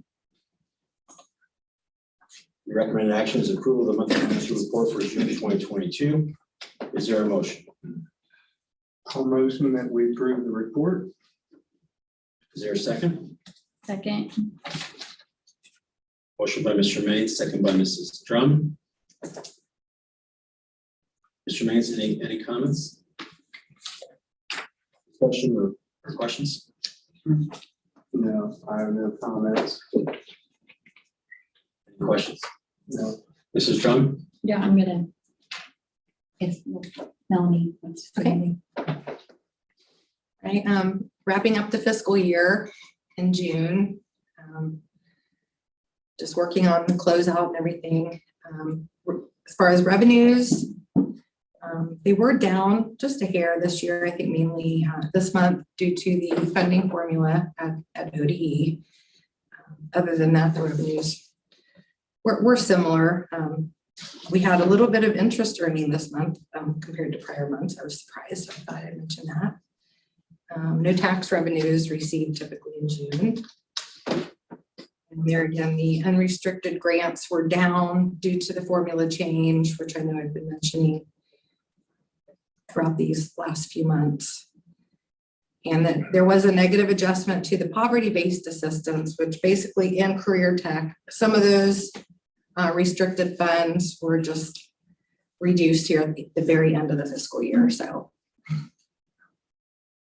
Speaker 2: recommended action is approval of the monthly financial report for June 2022. Is there a motion?
Speaker 4: I'll motion that we approve the report.
Speaker 2: Is there a second?
Speaker 6: Second.
Speaker 2: Motion by Mr. Maines, second by Mrs. Drum. Mr. Maines, any comments? Question or questions?
Speaker 4: No, I have no comments.
Speaker 2: Any questions?
Speaker 4: No.
Speaker 2: Mrs. Drum?
Speaker 6: Yeah, I'm gonna. Yes, Melanie.
Speaker 8: Okay. Right, wrapping up the fiscal year in June. Just working on the closeout and everything. As far as revenues, they were down just a hair this year, I think mainly this month due to the funding formula at ODE. Other than that, the revenues were similar. We had a little bit of interest earning this month compared to prior months. I was surprised. I thought I'd mention that. No tax revenues received typically in June. And there again, the unrestricted grants were down due to the formula change, which I know I've been mentioning throughout these last few months. And that there was a negative adjustment to the poverty-based assistance, which basically in career tech, some of those restricted funds were just reduced here at the very end of the fiscal year. So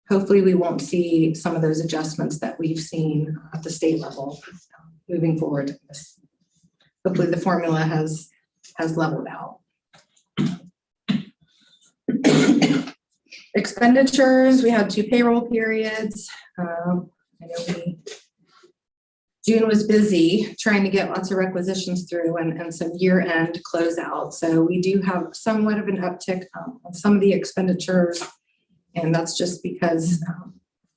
Speaker 8: hopefully we won't see some of those adjustments that we've seen at the state level moving forward. Hopefully the formula has leveled out. Expenditures, we had 2 payroll periods. I know June was busy trying to get lots of requisitions through and some year-end closeout. So we do have somewhat of an uptick on some of the expenditures. And that's just because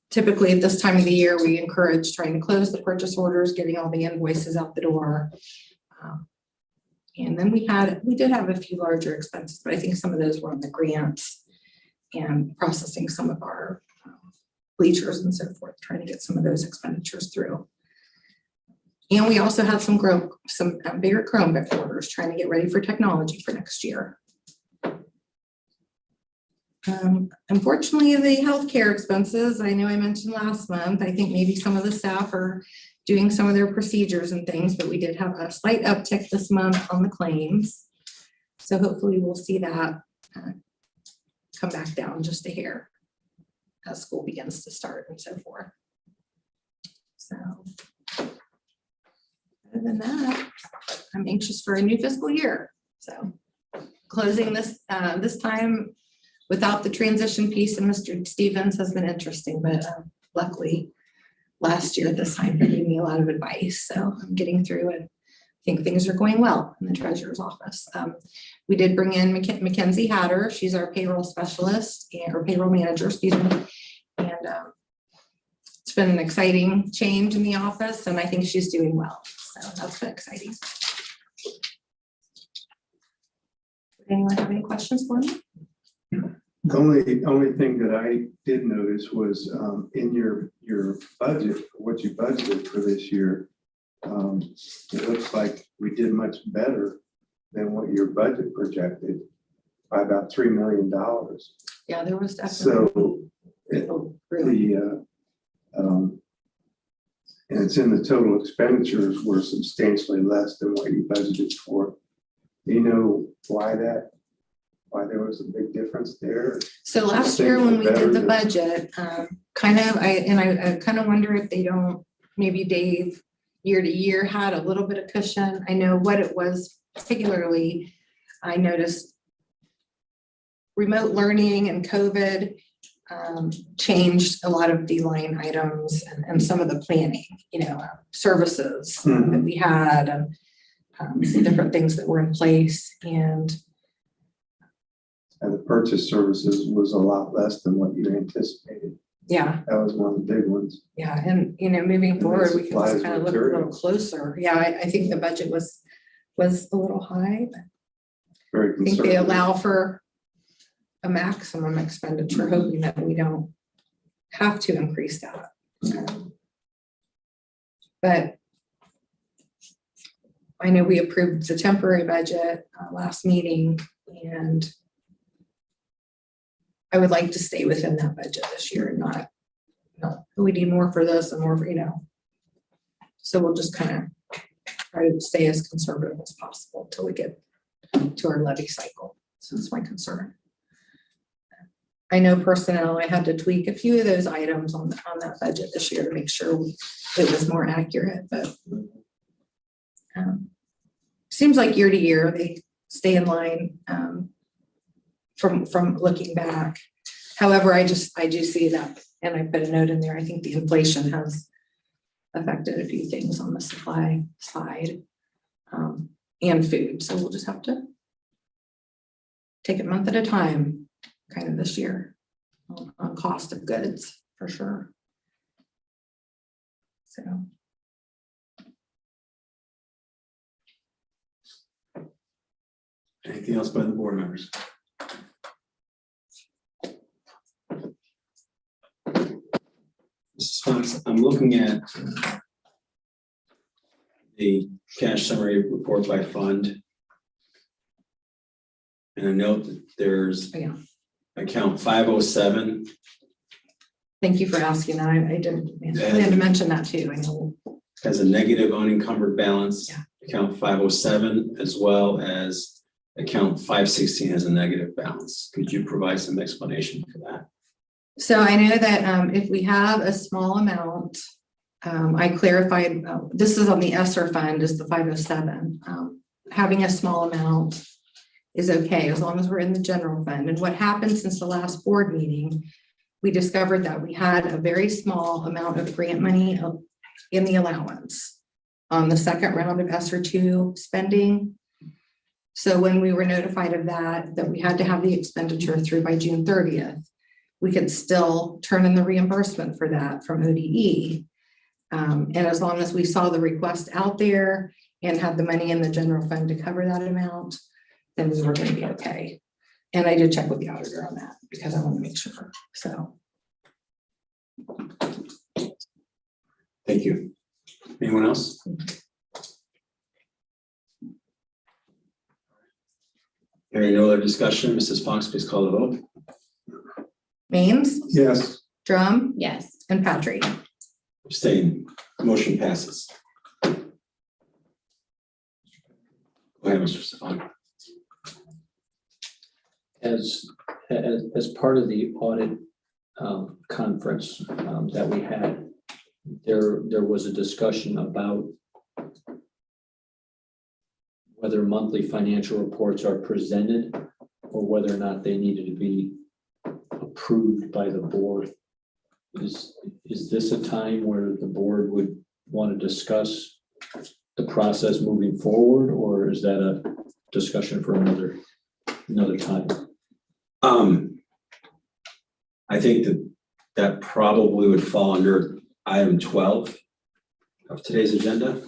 Speaker 8: typically at this time of the year, we encourage trying to close the purchase orders, getting all the invoices out the door. And then we did have a few larger expenses, but I think some of those were on the grants and processing some of our bleachers and so forth, trying to get some of those expenditures through. And we also had some bigger Chromebook orders, trying to get ready for technology for next year. Unfortunately, the healthcare expenses, I know I mentioned last month, I think maybe some of the staff are doing some of their procedures and things, but we did have a slight uptick this month on the claims. So hopefully we'll see that come back down just a hair as school begins to start and so forth. So other than that, I'm anxious for a new fiscal year. So closing this time without the transition piece and Mr. Stevens has been interesting, but luckily last year this time he gave me a lot of advice. So I'm getting through and I think things are going well in the treasurer's office. We did bring in Mackenzie Hatter. She's our payroll specialist or payroll manager, excuse me. And it's been an exciting change in the office and I think she's doing well. So that's been exciting. Would anyone have any questions for me?
Speaker 4: The only thing that I did notice was in your budget, what you budgeted for this year, it looks like we did much better than what your budget projected by about $3 million.
Speaker 8: Yeah, there was definitely.
Speaker 4: So And it's in the total expenditures were substantially less than what you budgeted for. Do you know why there was a big difference there?
Speaker 8: So last year when we did the budget, I kind of wonder if they don't, maybe Dave, year to year had a little bit of cushion. I know what it was particularly, I noticed remote learning and COVID changed a lot of the line items and some of the planning, services that we had and some different things that were in place. And
Speaker 4: the purchase services was a lot less than what you anticipated.
Speaker 8: yeah,
Speaker 4: That was one of the big ones.
Speaker 8: yeah. And, moving
Speaker 4: And
Speaker 8: forward,
Speaker 4: then
Speaker 8: we can just
Speaker 4: supplies
Speaker 8: kind of
Speaker 4: and
Speaker 8: look a little
Speaker 4: materials.
Speaker 8: closer. Yeah, I think the budget was a little high, but
Speaker 4: Very
Speaker 8: I think they
Speaker 4: conservative.
Speaker 8: allow for a maximum expenditure, hoping that we don't have to increase that. But I know we approved the temporary budget last meeting, and I would like to stay within that budget this year and not, we need more for this and more for, So we'll just kind of try to stay as conservative as possible until we get to our levy cycle. So that's my concern. I know personnel, I had to tweak a few of those items on that budget this year to make sure it was more accurate, but seems like year to year, they stay in line from looking back. However, I do see that, and I put a note in there, I think the inflation has affected a few things on the supply side and food. So we'll just have to take it month at a time, kind of this year on cost of goods for sure. So.
Speaker 2: Anything else by the board members? Mrs. Fox, I'm looking at the cash summary report by fund. And I note that there's
Speaker 8: Yeah.
Speaker 2: account 507.
Speaker 8: Thank you for asking that. I didn't, I had to mention that too. I know.
Speaker 2: Has a negative unencumbered balance.
Speaker 8: Yeah.
Speaker 2: Account 507, as well as account 516 has a negative balance. Could you provide some explanation for that?
Speaker 8: So I know that if we have a small amount, I clarified, this is on the ESSER fund is the 507. Having a small amount is okay as long as we're in the general fund. And what happened since the last board meeting, we discovered that we had a very small amount of grant money in the allowance on the second round of ESSER 2 spending. So when we were notified of that we had to have the expenditure through by June 30th, we could still turn in the reimbursement for that from ODE. And as long as we saw the request out there and had the money in the general fund to cover that amount, then we were going to be okay. And I did check with the auditor on that because I want to make sure. So.
Speaker 2: Thank you. Anyone else? Hearing no other discussion, Mrs. Fox, please call the vote.
Speaker 8: Ames,
Speaker 4: Yes.
Speaker 6: Drum, yes.
Speaker 8: and Patrick.
Speaker 2: Abstain. Motion passes. Go ahead, Mr. Stefan.
Speaker 3: As part of the audit conference that we had, there was a discussion about whether monthly financial reports are presented or whether or not they needed to be approved by the board. Is this a time where the board would want to discuss the process moving forward, or is that a discussion for another time?
Speaker 2: I think that probably would fall under item 12 of today's agenda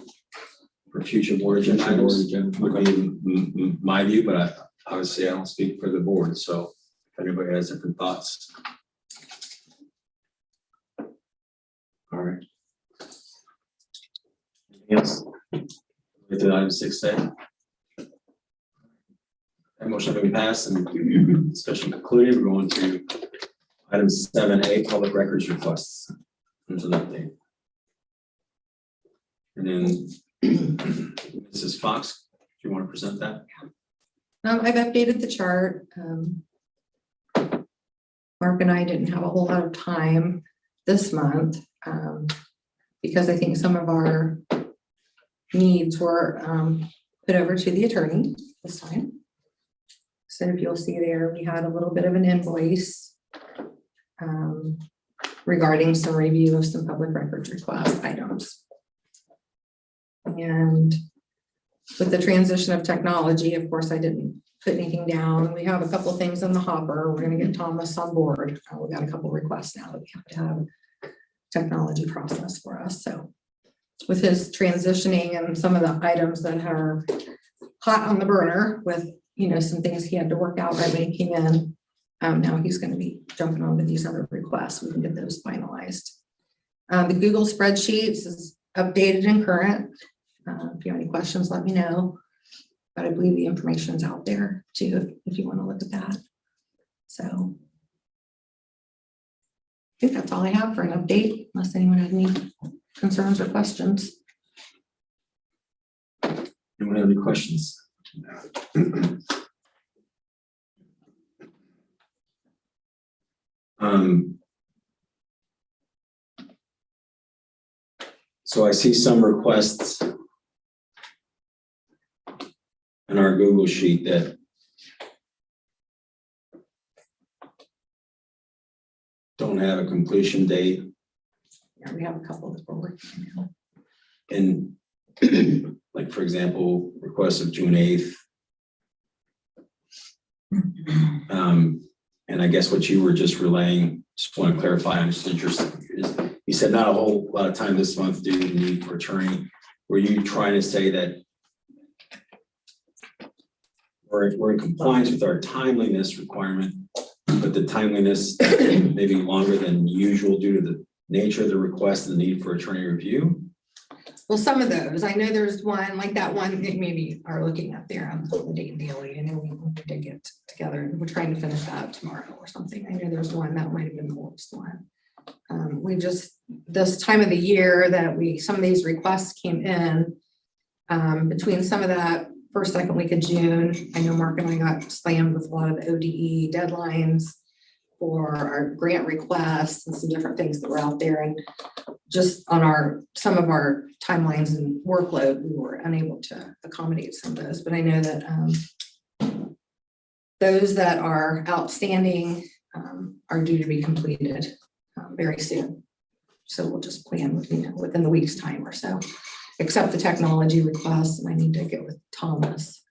Speaker 2: for future board agenda items. Would be my view, but I obviously I don't speak for the board, so if anybody has different thoughts. All right. Anything else? Get to item 6A. That motion has been passed and discussion concluded. We're going to item 7A, public records requests. There's an update. And then Mrs. Fox, do you want to present that?
Speaker 8: I've updated the chart. Mark and I didn't have a whole lot of time this month, because I think some of our needs were put over to the attorney this time. So if you'll see there, we had a little bit of an invoice regarding some review of some public records request items. And with the transition of technology, of course, I didn't put anything down. We have a couple of things in the hopper. We're gonna get Thomas on board. We got a couple of requests now that we have to have technology process for us. So with his transitioning and some of the items that are hot on the burner with, you know, some things he had to work out right when he came in. Now he's going to be jumping on with these other requests. We can get those finalized. The Google spreadsheets is updated and current. If you have any questions, let me know. But I believe the information is out there too, if you want to look at that. So I think that's all I have for an update, unless anyone had any concerns or questions.
Speaker 2: Anyone have any questions? So I see some requests in our Google sheet that don't have a completion date.
Speaker 8: Yeah, we have a couple that we're working on.
Speaker 2: And like, for example, request of June 8th. And I guess what you were just relaying, just want to clarify, I understood you said not a whole lot of time this month due to the need for attorney. Were you trying to say that we're in compliance with our timeliness requirement, but the timeliness may be longer than usual due to the nature of the request and the need for attorney review?
Speaker 8: Well, some of those, I know there's one, like that one that maybe are looking up there on the date daily. I know we did get together and we're trying to finish that tomorrow or something. I know there's one that might have been the oldest one. We just, this time of the year that some of these requests came in, between some of that first, second week of June, I know Mark and I got slammed with a lot of the ODE deadlines for our grant requests and some different things that were out there. And just on some of our timelines and workload, we were unable to accommodate some of those. But I know that those that are outstanding are due to be completed very soon. So we'll just plan within the week's time or so, except the technology requests, and I need to get with Thomas.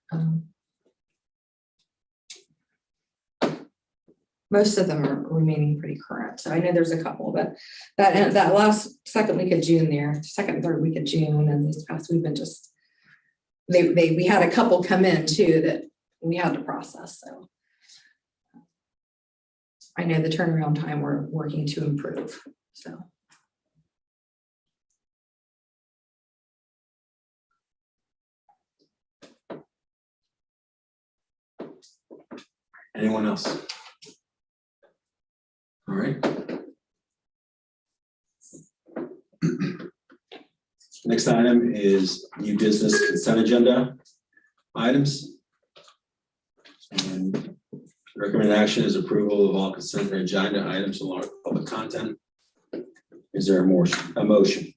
Speaker 8: Most of them are remaining pretty current. So I know there's a couple, but that last second week of June there, second, third week of June, and this past, we've been just, we had a couple come in too that we had to process. So I know the turnaround time we're working to improve, so.
Speaker 2: Anyone else? All right. Next item is new business consent agenda items. And recommended action is approval of all consent agenda items along with public content. Is there a motion?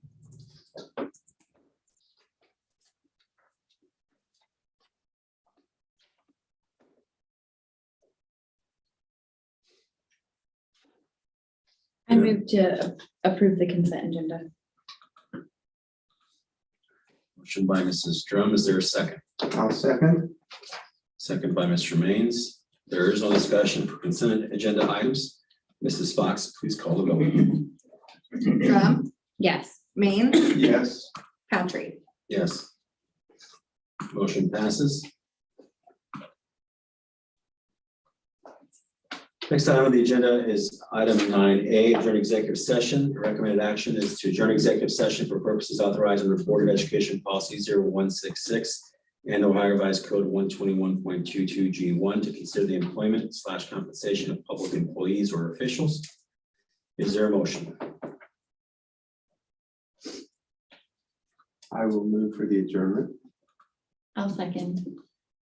Speaker 6: I move to approve the consent agenda.
Speaker 2: Motion by Mrs. Drum. Is there a second?
Speaker 4: I'll second.
Speaker 2: Second by Mr. Maines. There is no discussion for consent agenda items. Mrs. Fox, please call the vote.
Speaker 8: Drum,
Speaker 6: Yes.
Speaker 8: Maine,
Speaker 4: Yes.
Speaker 8: Patry.
Speaker 2: Yes. Motion passes. Next item on the agenda is item 9A, adjourn executive session. The recommended action is to adjourn executive session for purposes authorized under Board of Education Policy 0166 and Ohio Revised Code 121.22G1 to consider the employment / compensation of public employees or officials. Is there a motion?
Speaker 4: I will move for the adjournment.
Speaker 6: I'll second.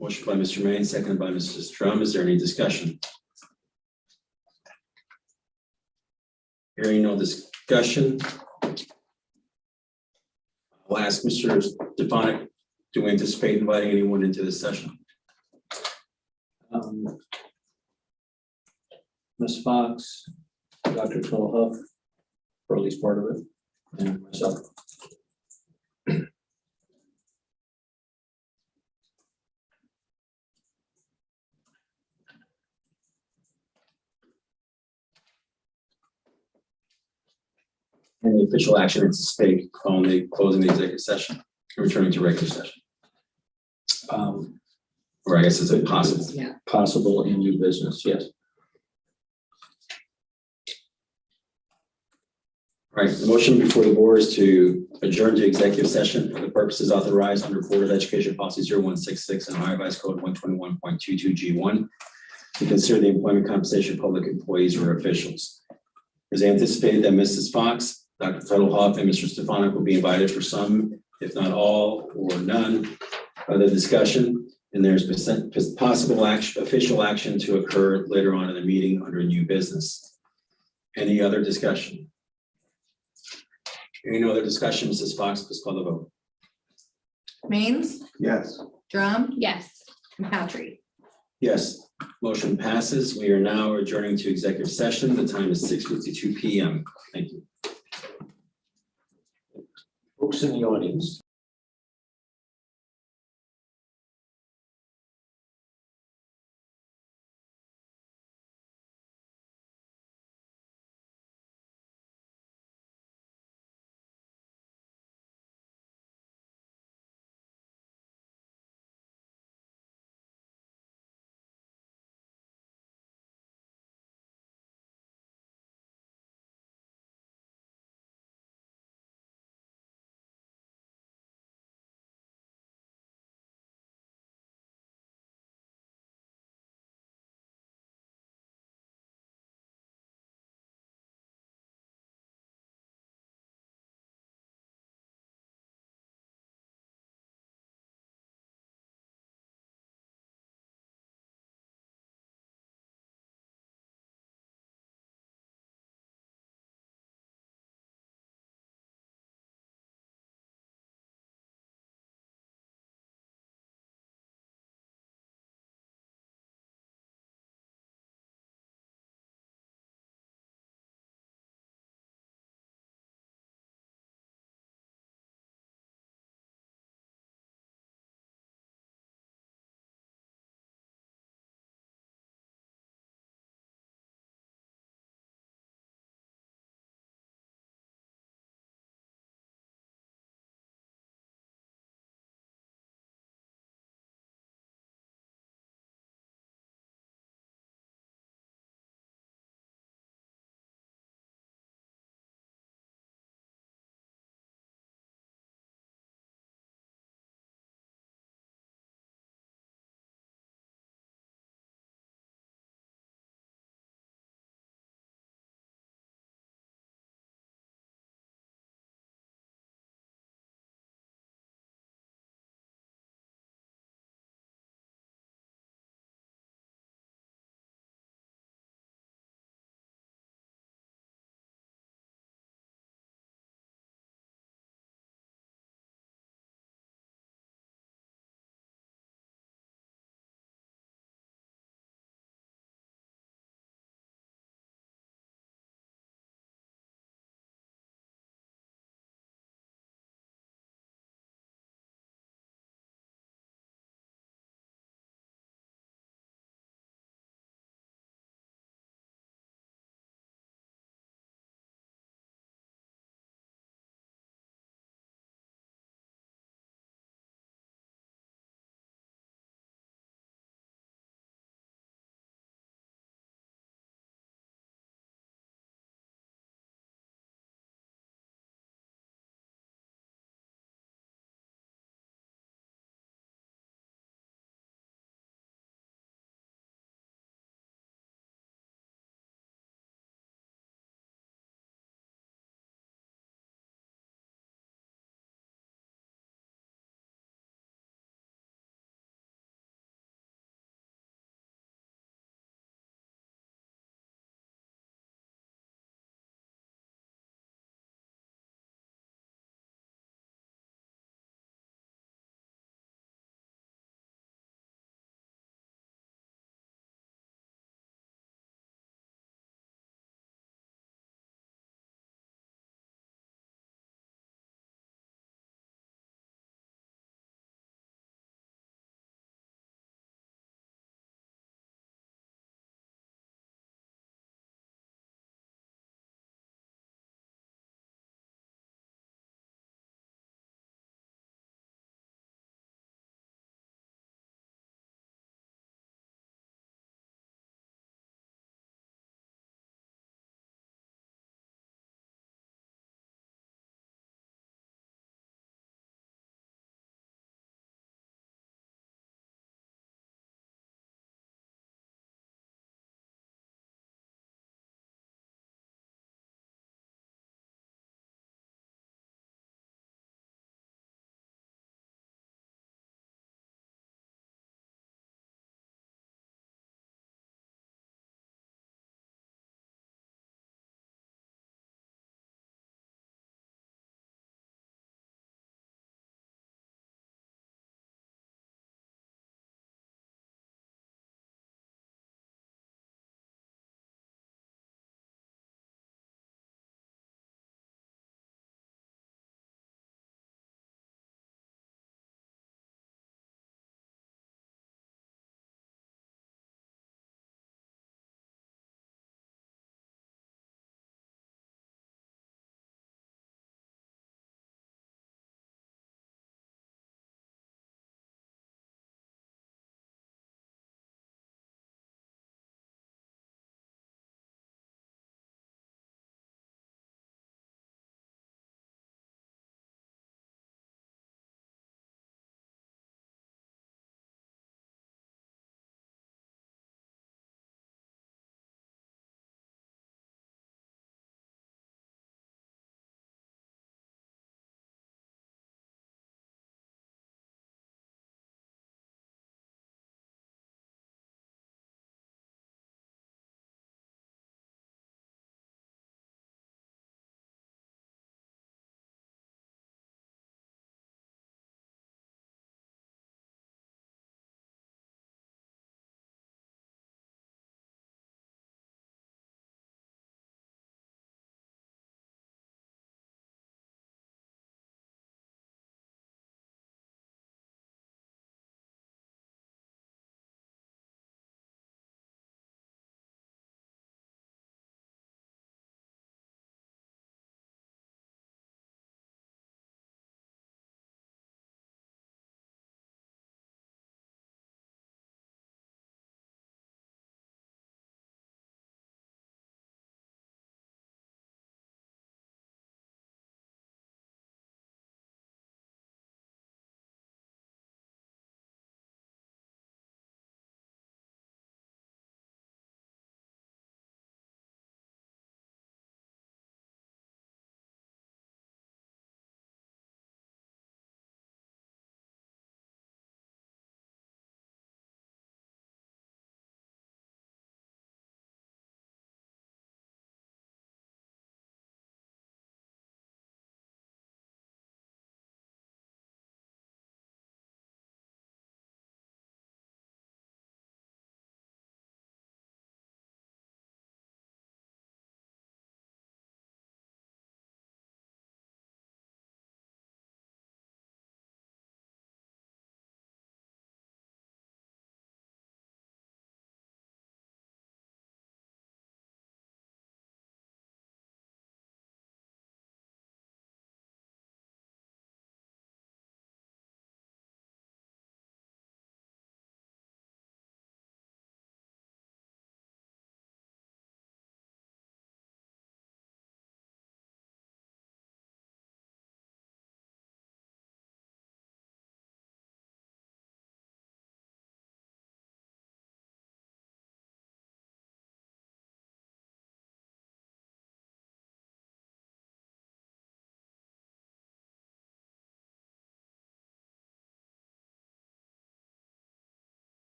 Speaker 2: Motion by Mr. Maine, seconded by Mrs. Drum. Is there any discussion? Hearing no discussion. I'll ask Mr. Stefanik, do we anticipate inviting anyone into this session?
Speaker 3: Ms. Fox, Dr. Huff, for at least part of it, and myself.
Speaker 2: Any official action anticipated on the closing the executive session, returning to regular session? Or I guess it's impossible.
Speaker 1: Yeah.
Speaker 3: Possible in new business, yes.
Speaker 2: All right, the motion before the board is to adjourn to executive session for the purposes authorized under Board of Education Policy 0166 and Ohio Revised Code 121.22 G1 to consider the employment compensation of public employees or officials. It is anticipated that Mrs. Fox, Dr. Huff, and Mr. Stefanik will be invited for some, if not all, or none of the discussion. And there's possible action, official action to occur later on in the meeting under new business. Any other discussion? Any other discussion, Mrs. Fox, please call the vote.
Speaker 8: Maines,
Speaker 4: Yes.
Speaker 8: Drum,
Speaker 6: Yes.
Speaker 8: and Patry.
Speaker 2: Yes, motion passes. We are now adjourning to executive session. The time is 6:52 PM. Thank you.
Speaker 3: Folks in the audience.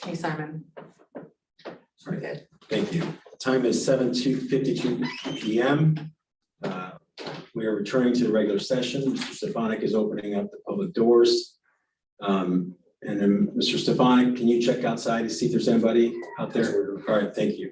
Speaker 8: Hey, Simon.
Speaker 2: Sorry.
Speaker 8: Good.
Speaker 2: Thank you. Time is 7:52 p.m. We are returning to the regular session. Mr. Stefanik is opening up the public doors. And then, Mr. Stefanik, can you check outside to see if there's anybody out there? All right, thank you.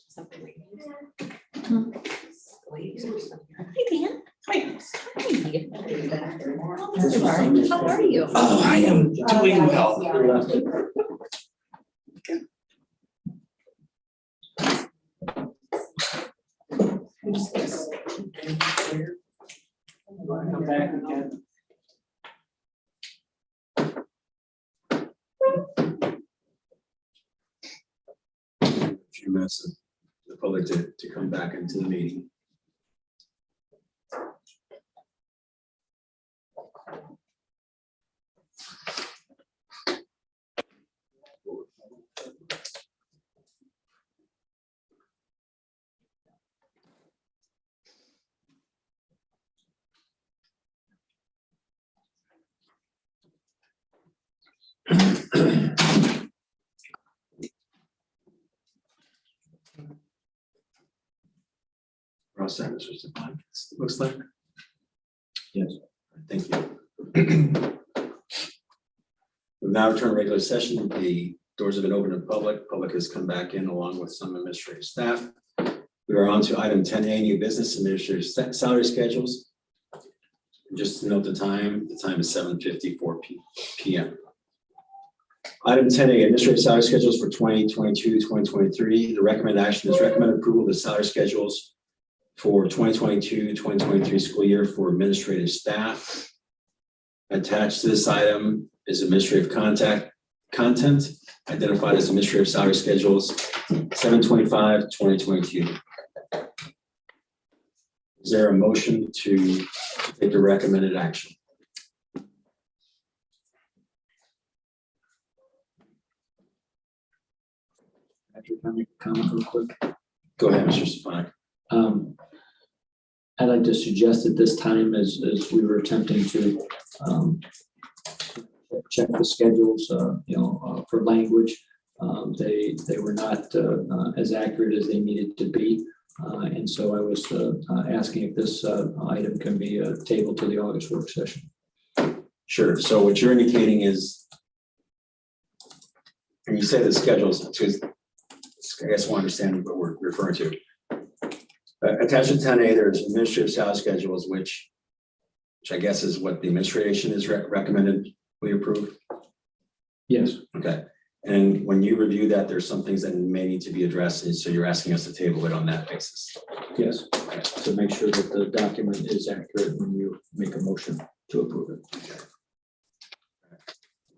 Speaker 8: Something we use.
Speaker 6: Hmm.
Speaker 8: Ladies or something.
Speaker 6: Hi, Dan.
Speaker 8: Hi.
Speaker 6: Mr. Barnes, how are you?
Speaker 5: Oh, I am doing well.
Speaker 3: Come back again.
Speaker 2: A few minutes of the public to come back into the meeting. We're all set, Mr. Stefanik, it looks like.
Speaker 3: Yes.
Speaker 2: Thank you. We've now returned to regular session. The doors have been opened to the public. Public has come back in along with some administrative staff. We are on to item 10A, new business administrative salary schedules. Just to note the time is 7:54 p.m. Item 10A, administrative salary schedules for 2022, 2023. The recommended action is recommend approval of the salary schedules for 2022, 2023 school year for administrative staff. Attached to this item is administrative content identified as administrative salary schedules 7/25, 2022. Is there a motion to take the recommended action?
Speaker 3: Patrick, can I make a comment real quick?
Speaker 2: Go ahead, Mr. Stefanik.
Speaker 3: I'd like to suggest at this time, as we were attempting to check the schedules, for language, they were not as accurate as they needed to be. And so I was asking if this item can be tabled to the August work session.
Speaker 2: Sure. So what you're indicating is, when you say the schedules, because I guess we'll understand what we're referring to. Attached to 10A, there's administrative salary schedules, which I guess is what the administration is recommended we approve.
Speaker 3: Yes.
Speaker 2: Okay. And when you review that, there's some things that may need to be addressed, and so you're asking us to table it on that basis.
Speaker 3: Yes. To make sure that the document is accurate when you make a motion to approve it.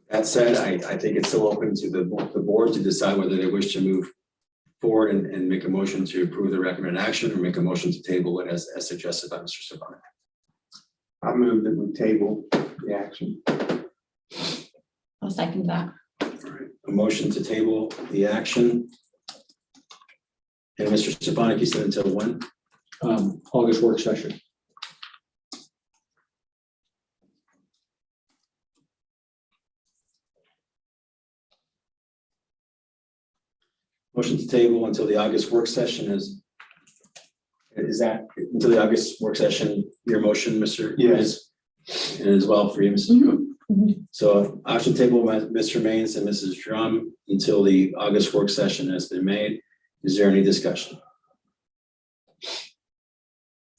Speaker 2: That said, I think it's still open to the board to decide whether they wish to move forward and make a motion to approve the recommended action, or make a motion to table it as suggested by Mr. Stefanik.
Speaker 4: I move that we table the action.
Speaker 6: I'll second that.
Speaker 2: All right, a motion to table the action. And Mr. Stefanik, you said until when?
Speaker 3: August work session.
Speaker 2: Motion to table until the August work session is that until the August work session, your motion, Mr.?
Speaker 4: Yes.
Speaker 2: And as well for you, Mrs. Drum.
Speaker 6: Mhm.
Speaker 2: So option table by Mr. Maines and Mrs. Drum until the August work session has been made. Is there any discussion?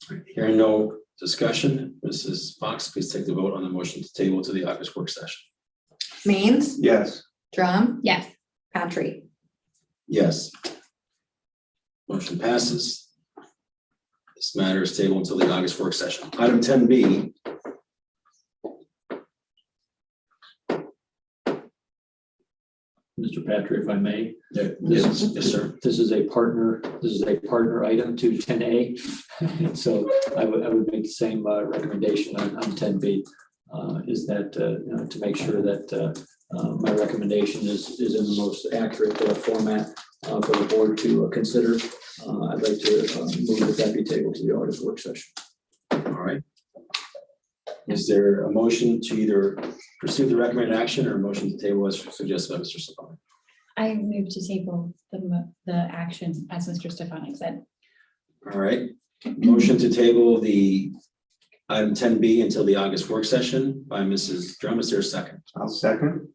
Speaker 2: All right, hearing no discussion, Mrs. Fox, please take the vote on the motion to table to the August work session.
Speaker 8: Maines,
Speaker 4: Yes.
Speaker 8: Drum,
Speaker 6: Yes.
Speaker 8: Patry.
Speaker 2: Yes. Motion passes. This matter is tabled until the August work session. Item 10B.
Speaker 3: Mr. Patrick, if I may.
Speaker 2: Yeah,
Speaker 3: This is-
Speaker 2: yes, sir.
Speaker 3: This is a partner item to 10A. So I would make the same recommendation on 10B. Is that, to make sure that my recommendation is in the most accurate format for the board to consider. I'd like to move that be tabled to the August work session.
Speaker 2: All right. Is there a motion to either pursue the recommended action or a motion to table as suggested by Mr. Stefanik?
Speaker 6: I move to table the action as Mr. Stefanik said.
Speaker 2: All right, motion to table the item 10B until the August work session by Mrs. Drum. Is there a second?
Speaker 4: I'll second.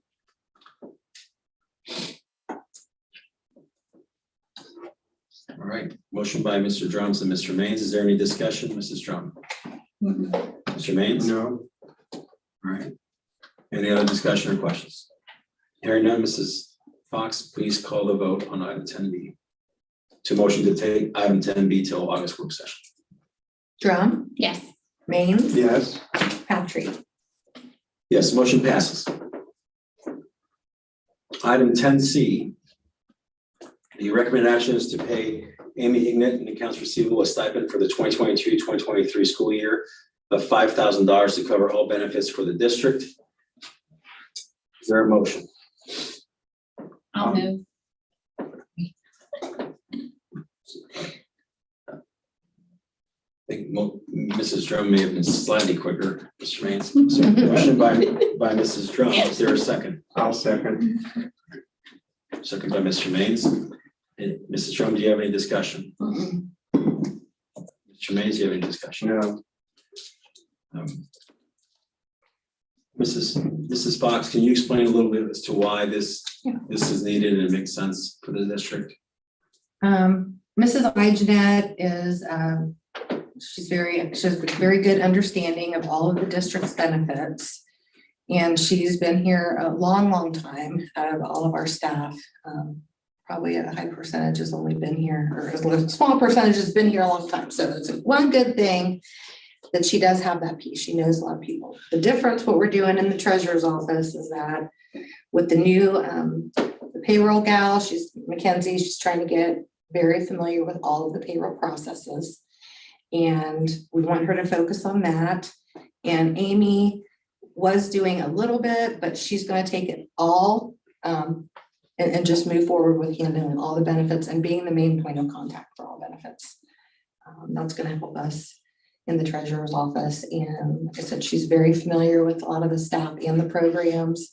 Speaker 2: All right, motion by Mr. Drums and Mr. Maines. Is there any discussion, Mrs. Drum? Mr. Maines?
Speaker 4: No.
Speaker 2: All right. Any other discussion or questions? Hearing none, Mrs. Fox, please call the vote on item 10B. To motion to take item 10B till August work session.
Speaker 8: Drum,
Speaker 6: Yes.
Speaker 8: Maines,
Speaker 4: Yes.
Speaker 8: Patrick.
Speaker 2: Yes, motion passes. Item 10C. The recommended action is to pay Amy Ignat in accounts receivable a stipend for the 2022-2023 school year of $5,000 to cover all benefits for the district. Is there a motion?
Speaker 6: I'll move.
Speaker 2: I think Mrs. Drum may have been slightly quicker, Mr. Maines. So motion by Mrs. Drum. Is there a second?
Speaker 4: I'll second.
Speaker 2: Second by Mr. Maines. And Mrs. Drum, do you have any discussion? Mr. Maines, do you have any discussion?
Speaker 4: No.
Speaker 2: Mrs. Fox, can you explain a little bit as to why this is needed and it makes sense for the district?
Speaker 8: Mrs. Igenet is, she has a very good understanding of all of the district's benefits. And she's been here a long time out of all of our staff. Probably a high percentage has only been here, or a small percentage has been here a long time. So it's one good thing that she does have that piece. She knows a lot of people. The difference, what we're doing in the treasurer's office is that with the new the payroll gal, she's Mackenzie, she's trying to get very familiar with all of the payroll processes. And we want her to focus on that. And Amy was doing a little bit, but she's going to take it all and just move forward with handling all the benefits and being the main point of contact for all benefits. That's going to help us in the treasurer's office. And like I said, she's very familiar with a lot of the staff and the programs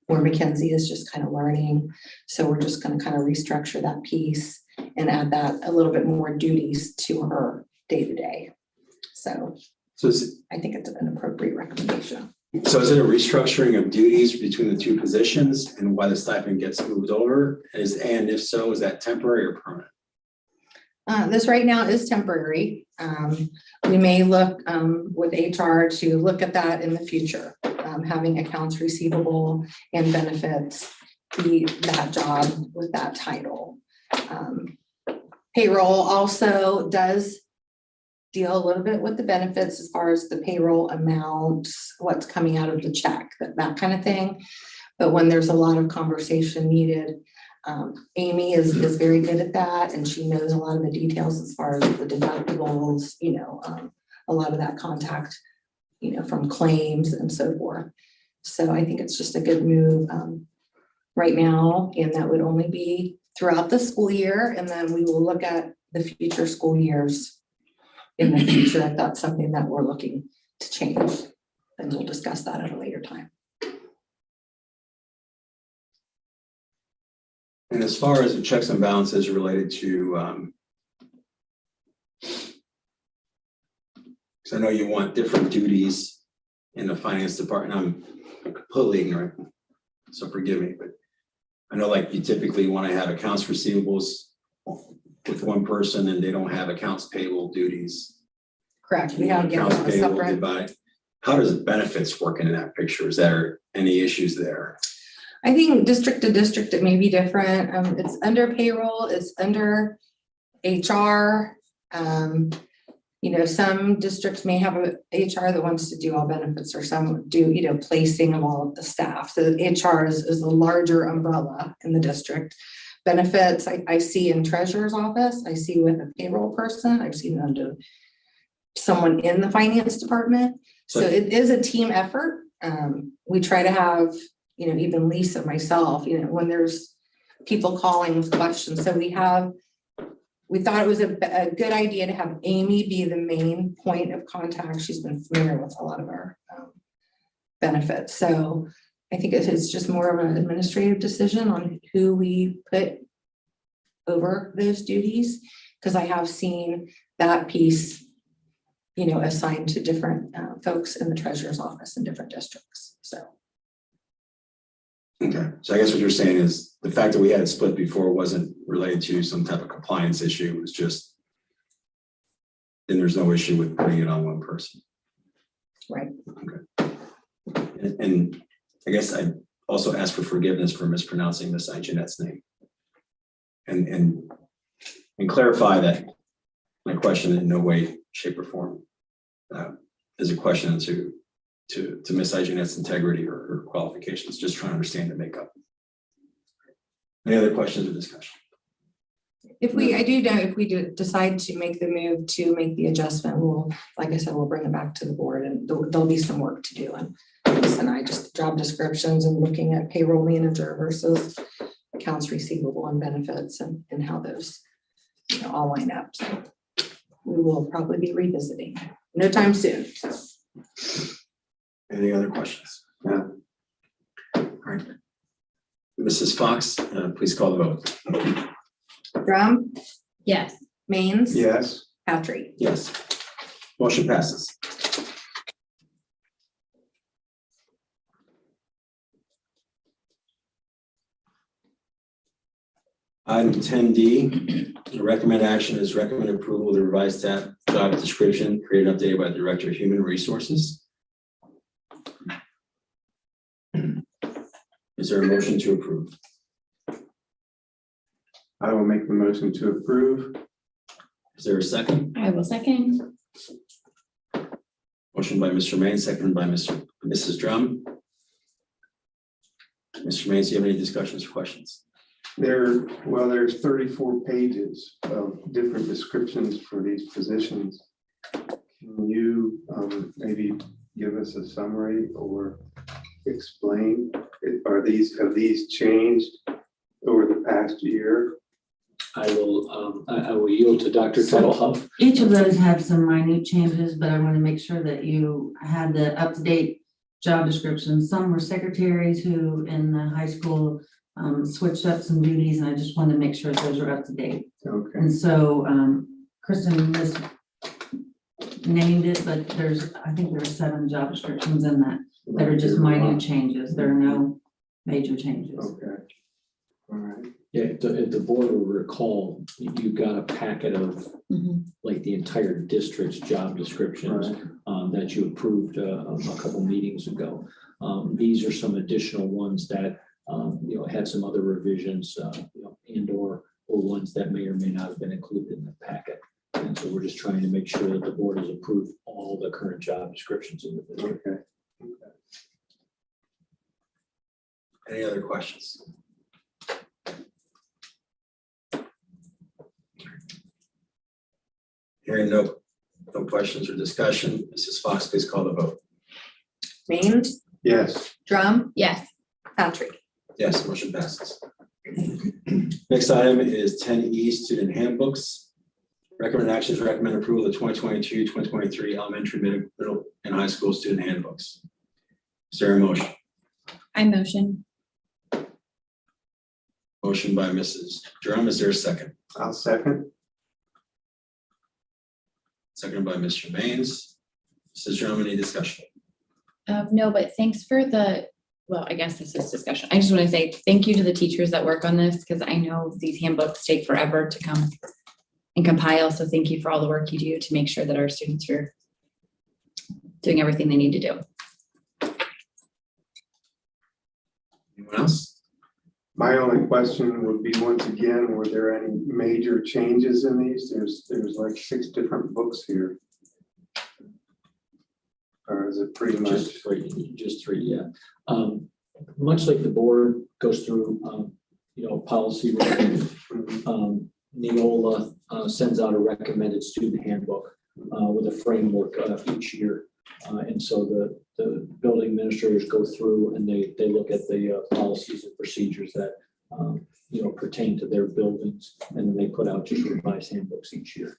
Speaker 8: where Mackenzie is just kind of learning. So we're just going to kind of restructure that piece and add that a little bit more duties to her day to day. So I think it's an appropriate recommendation.
Speaker 2: So is it a restructuring of duties between the two positions and why the stipend gets moved over? And if so, is that temporary or permanent?
Speaker 8: This right now is temporary. We may look with HR to look at that in the future, having accounts receivable and benefits be that job with that title. Payroll also does deal a little bit with the benefits as far as the payroll amounts, what's coming out of the check, that kind of thing. But when there's a lot of conversation needed, Amy is very good at that, and she knows a lot of the details as far as the deductibles, a lot of that contact, from claims and so forth. So I think it's just a good move right now, and that would only be throughout the school year, and then we will look at the future school years in the future if that's something that we're looking to change, and we'll discuss that at a later time.
Speaker 2: And as far as the checks and balances related to, because I know you want different duties in the finance department. I'm completely ignorant, so forgive me, but I know like you typically want to have accounts receivables with one person and they don't have accounts payable duties.
Speaker 8: Correct. We have
Speaker 2: Accounts
Speaker 8: a
Speaker 2: payable
Speaker 8: separate.
Speaker 2: divided. How does benefits work in that picture? Is there any issues there?
Speaker 8: I think district to district, it may be different. It's under payroll, it's under HR. some districts may have a HR that wants to do all benefits, or some do, placing of all of the staff. So HR is a larger umbrella in the district. Benefits, I see in treasurer's office, I see with a payroll person, I've seen under someone in the finance department. So it is a team effort. We try to have, even Lisa, myself, when there's people calling with questions. So we thought it was a good idea to have Amy be the main point of contact. She's been familiar with a lot of our benefits. So I think it's just more of an administrative decision on who we put over those duties, because I have seen that piece, assigned to different folks in the treasurer's office in different districts. So.
Speaker 2: Okay, so I guess what you're saying is the fact that we had it split before wasn't related to some type of compliance issue. It was just, then there's no issue with putting it on one person.
Speaker 8: Right.
Speaker 2: Okay. And I guess I also ask for forgiveness for mispronouncing Miss Jeanette's name. And clarify that my question in no way, shape, or form is a question to Miss Jeanette's integrity or qualifications. Just trying to understand the makeup. Any other questions or discussion?
Speaker 8: If we do decide to make the move to make the adjustment, like I said, we'll bring it back to the board, and there'll be some work to do. And I just job descriptions and looking at payroll manager versus accounts receivable and benefits and how those all line up. So we will probably be revisiting no time soon.
Speaker 2: Any other questions? No. All right. Mrs. Fox, please call the vote.
Speaker 8: Drum,
Speaker 6: Yes.
Speaker 8: Maines.
Speaker 4: Yes.
Speaker 8: Patrick.
Speaker 2: Yes. Motion passes. Item 10D, the recommend action is recommend approval of the revised job description created and updated by the Director of Human Resources. Is there a motion to approve?
Speaker 4: I will make the motion to approve.
Speaker 2: Is there a second?
Speaker 6: I will second.
Speaker 2: Motion by Mr. Maine, seconded by Mrs. Drum. Mr. Maine, do you have any discussions or questions?
Speaker 4: There's 34 pages of different descriptions for these positions. Can you maybe give us a summary or explain? Have these changed over the past year?
Speaker 3: I will yield to Dr. Tuttlehuff.
Speaker 9: Each of those have some minute changes, but I want to make sure that you had the up-to-date job descriptions. Some were secretaries who in the high school switched up some duties, and I just wanted to make sure those are up to date.
Speaker 4: Okay.
Speaker 9: And so Kristen named it, but I think there are 7 job descriptions in that are just minute changes. There are no major changes.
Speaker 4: Okay. All right.
Speaker 3: Yeah, if the board will recall, you got a packet of like the entire district's job descriptions that you approved a couple meetings ago. These are some additional ones that had some other revisions, and or ones that may or may not have been included in the packet. And so we're just trying to make sure that the board has approved all the current job descriptions in the district.
Speaker 4: Okay.
Speaker 2: Any other questions? Hearing no questions or discussion, Mrs. Fox, please call the vote.
Speaker 8: Maines.
Speaker 4: Yes.
Speaker 8: Drum,
Speaker 6: Yes.
Speaker 8: Patrick.
Speaker 2: Yes, motion passes. Next item is 10E, student handbooks. Recommend actions, recommend approval of the 2022-2023 elementary, middle, and high school student handbooks. Is there a motion?
Speaker 6: I motion.
Speaker 2: Motion by Mrs. Drum, is there a second?
Speaker 4: I'll second.
Speaker 2: Second by Mr. Maines. Mrs. Drum, any discussion?
Speaker 6: No, but thanks for I guess this is discussion. I just want to say thank you to the teachers that work on this, because I know these handbooks take forever to come and compile. So thank you for all the work you do to make sure that our students are doing everything they need to do.
Speaker 2: Anyone else?
Speaker 4: My only question would be, once again, were there any major changes in these? There's like 6 different books here. or is it pretty much?
Speaker 3: Just three, yeah. Much like the board goes through, policy review, Neola sends out a recommended student handbook with a framework each year. And so the building administrators go through and they look at the policies and procedures that, pertain to their buildings, and then they put out just revised handbooks each year.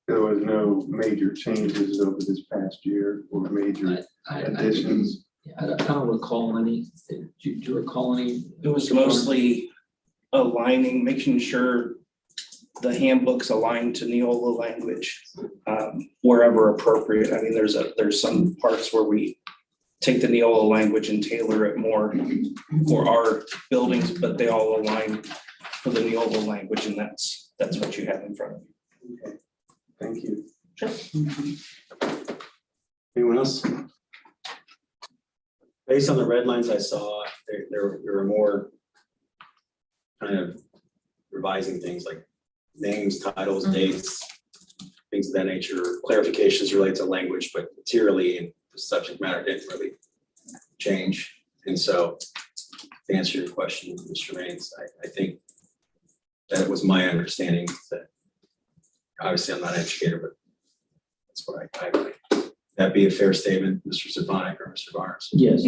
Speaker 4: There was no major changes over this past year or major additions.
Speaker 3: I don't recall any. Do you recall any?
Speaker 10: It was mostly aligning, making sure the handbooks align to Neola language wherever appropriate. I mean, there's some parts where we take the Neola language and tailor it more for our buildings, but they all align for the Neola language, and that's what you have in front of you.
Speaker 4: Okay, thank you.
Speaker 2: Anyone else? Based on the red lines I saw, there were more kind of revising things like names, titles, dates, things of that nature, clarifications related to language, but materially and the subject matter didn't really change. And so to answer your question, Mr. Maines, I think that was my understanding that obviously I'm not an educator, but that's what I that'd be a fair statement, Mr. Stefanik or Mr. Barnes.
Speaker 3: Yes,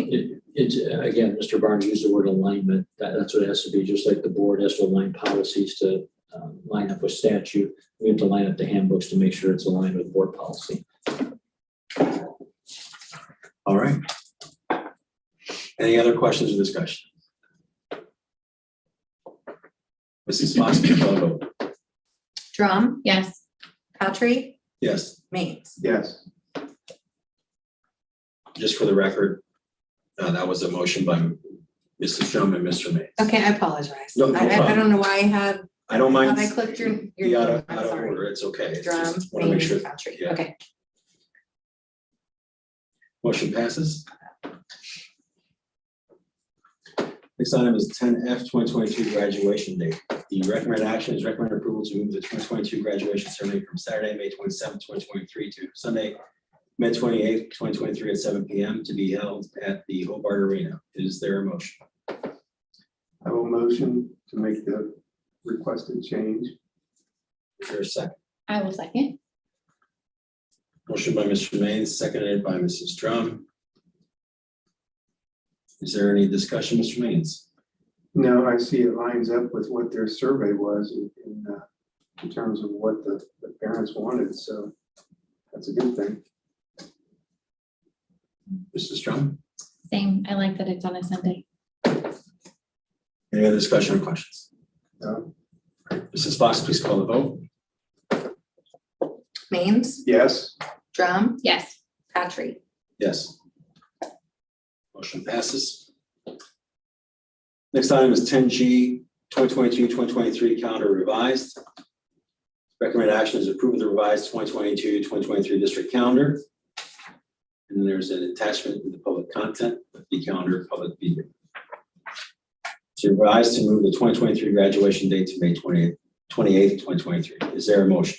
Speaker 3: it's again, Mr. Barnes used the word alignment. That's what it has to be, just like the board has to align policies to line up with statute. We have to line up the handbooks to make sure it's aligned with board policy.
Speaker 2: All right. Any other questions or discussion? Mrs. Fox, please call the vote.
Speaker 8: Drum,
Speaker 6: Yes.
Speaker 8: Patry,
Speaker 2: Yes,
Speaker 8: Maines.
Speaker 4: Yes,
Speaker 2: just for the record, that was a motion by Mrs. Drum and Mr. Maines.
Speaker 8: Okay, I apologize.
Speaker 2: No
Speaker 8: I
Speaker 2: problem.
Speaker 8: don't know why I
Speaker 2: don't mind.
Speaker 8: thought I clicked your
Speaker 2: The out of,
Speaker 8: I'm
Speaker 2: out of
Speaker 8: sorry.
Speaker 2: order, it's okay. It's
Speaker 8: Drum,
Speaker 2: just want to make
Speaker 8: Maines,
Speaker 2: sure.
Speaker 8: Patry.
Speaker 2: yeah.
Speaker 8: Okay.
Speaker 2: Motion passes. Next item is 10F 2022 graduation date. The recommended action is recommended approval to move the 2022 graduation ceremony from Saturday, May 27th, 2023 to Sunday, May 28th, 2023 at 7 p.m. to be held at the Hobart Arena. Is there a motion?
Speaker 4: I will motion to make the requested change.
Speaker 2: Is there a second?
Speaker 6: I will second.
Speaker 2: Motion by Mr. Maines, seconded by Mrs. Drum. Is there any discussion, Mr. Maines?
Speaker 4: No, I see it lines up with what their survey was in terms of what the parents wanted, so that's a good thing.
Speaker 2: Mrs. Drum?
Speaker 6: Same. I like that it's on a Sunday.
Speaker 2: Any other discussion or questions?
Speaker 4: No?
Speaker 2: Mrs. Fox, please call the vote.
Speaker 8: Maines,
Speaker 4: Yes,
Speaker 8: Drum,
Speaker 6: Yes.
Speaker 8: Patry.
Speaker 2: Yes. Motion passes. Next item is 10G 2022-2023 calendar revised. Recommended action is approve of the revised 2022-2023 district calendar. And then there's an attachment in the public content with the calendar public view. To revise to move the 2023 graduation date to May 28th, 2023. Is there a motion?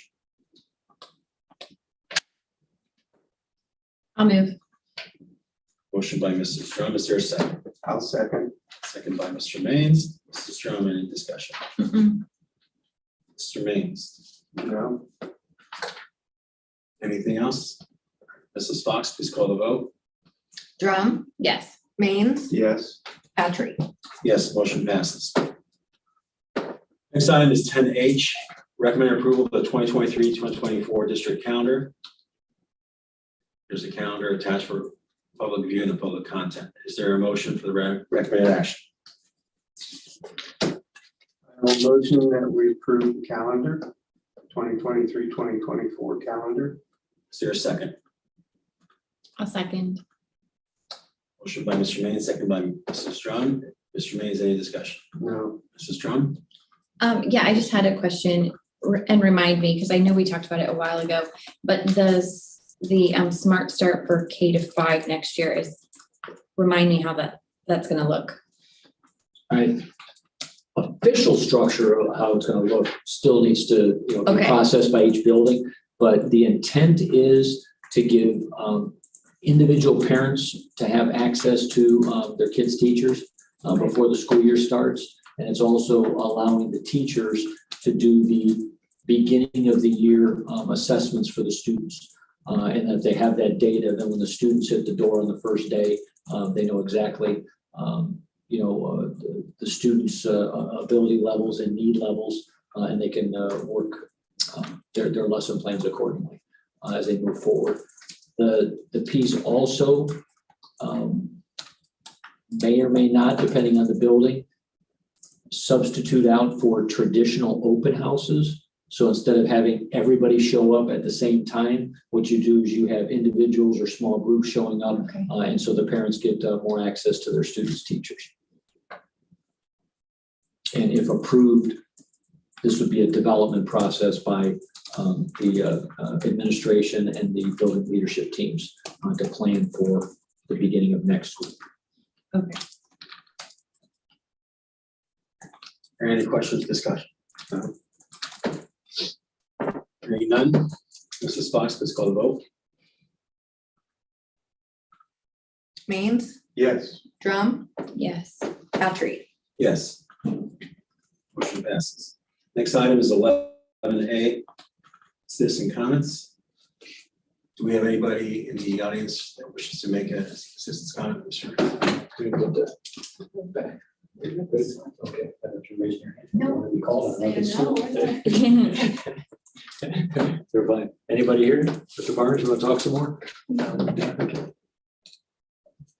Speaker 6: I'll move.
Speaker 2: Motion by Mrs. Drum. Is there a second?
Speaker 4: I'll second.
Speaker 2: Second by Mr. Maines. Mrs. Drum, any discussion?
Speaker 6: Mm-mm.
Speaker 2: Mr. Maines,
Speaker 4: No,
Speaker 2: anything else? Mrs. Fox, please call the vote.
Speaker 8: Drum,
Speaker 6: Yes.
Speaker 8: Maines,
Speaker 4: yes,
Speaker 8: Patry.
Speaker 2: Yes, motion passes. Next item is 10H, recommend approval of the 2023-2024 district calendar. There's a calendar attached for public view and the public content. Is there a motion for the recommended action?
Speaker 4: I will motion that we approve the calendar, 2023-2024 calendar.
Speaker 2: Is there a second?
Speaker 6: I'll second.
Speaker 2: Motion by Mr. Maines, second by Mrs. Drum. Mr. Maines, any discussion?
Speaker 4: No,
Speaker 2: Mrs. Drum?
Speaker 6: Yeah, I just had a question and remind me, because I know we talked about it a while ago, but does the Smart Start for K-5 next year remind me how that's gonna look?
Speaker 3: Official structure of how it's going to look still needs to be
Speaker 6: Okay.
Speaker 3: processed by each building, but the intent is to give individual parents to have access to their kids' teachers before the school year starts. And it's also allowing the teachers to do the beginning of the year assessments for the students. And that they have that data, then when the students hit the door on the first day, they know exactly, the students' ability levels and need levels, and they can work their lesson plans accordingly as they move forward. The piece also may or may not, depending on the building, substitute out for traditional open houses. So instead of having everybody show up at the same time, what you do is you have individuals or small groups showing up.
Speaker 6: Okay.
Speaker 3: And so the parents get more access to their students' teachers. And if approved, this would be a development process by the administration and the building leadership teams to plan for the beginning of next school.
Speaker 6: Okay.
Speaker 2: Any questions, discussion? No? Hearing none. Mrs. Fox, please call the vote.
Speaker 8: Maines,
Speaker 4: Yes.
Speaker 8: Drum,
Speaker 6: Yes.
Speaker 8: Patry.
Speaker 2: Yes. Motion passes. Next item is 11A, citizen comments. Do we have anybody in the audience that wishes to make a citizen's comment? Mr.
Speaker 3: Can we put that back? Okay, I thought you raised your hand.
Speaker 6: No.
Speaker 3: You wanted to be called on. Okay,
Speaker 6: No,
Speaker 3: so- They're fine. Anybody here? Mr. Barnes, you want to talk some more? Okay.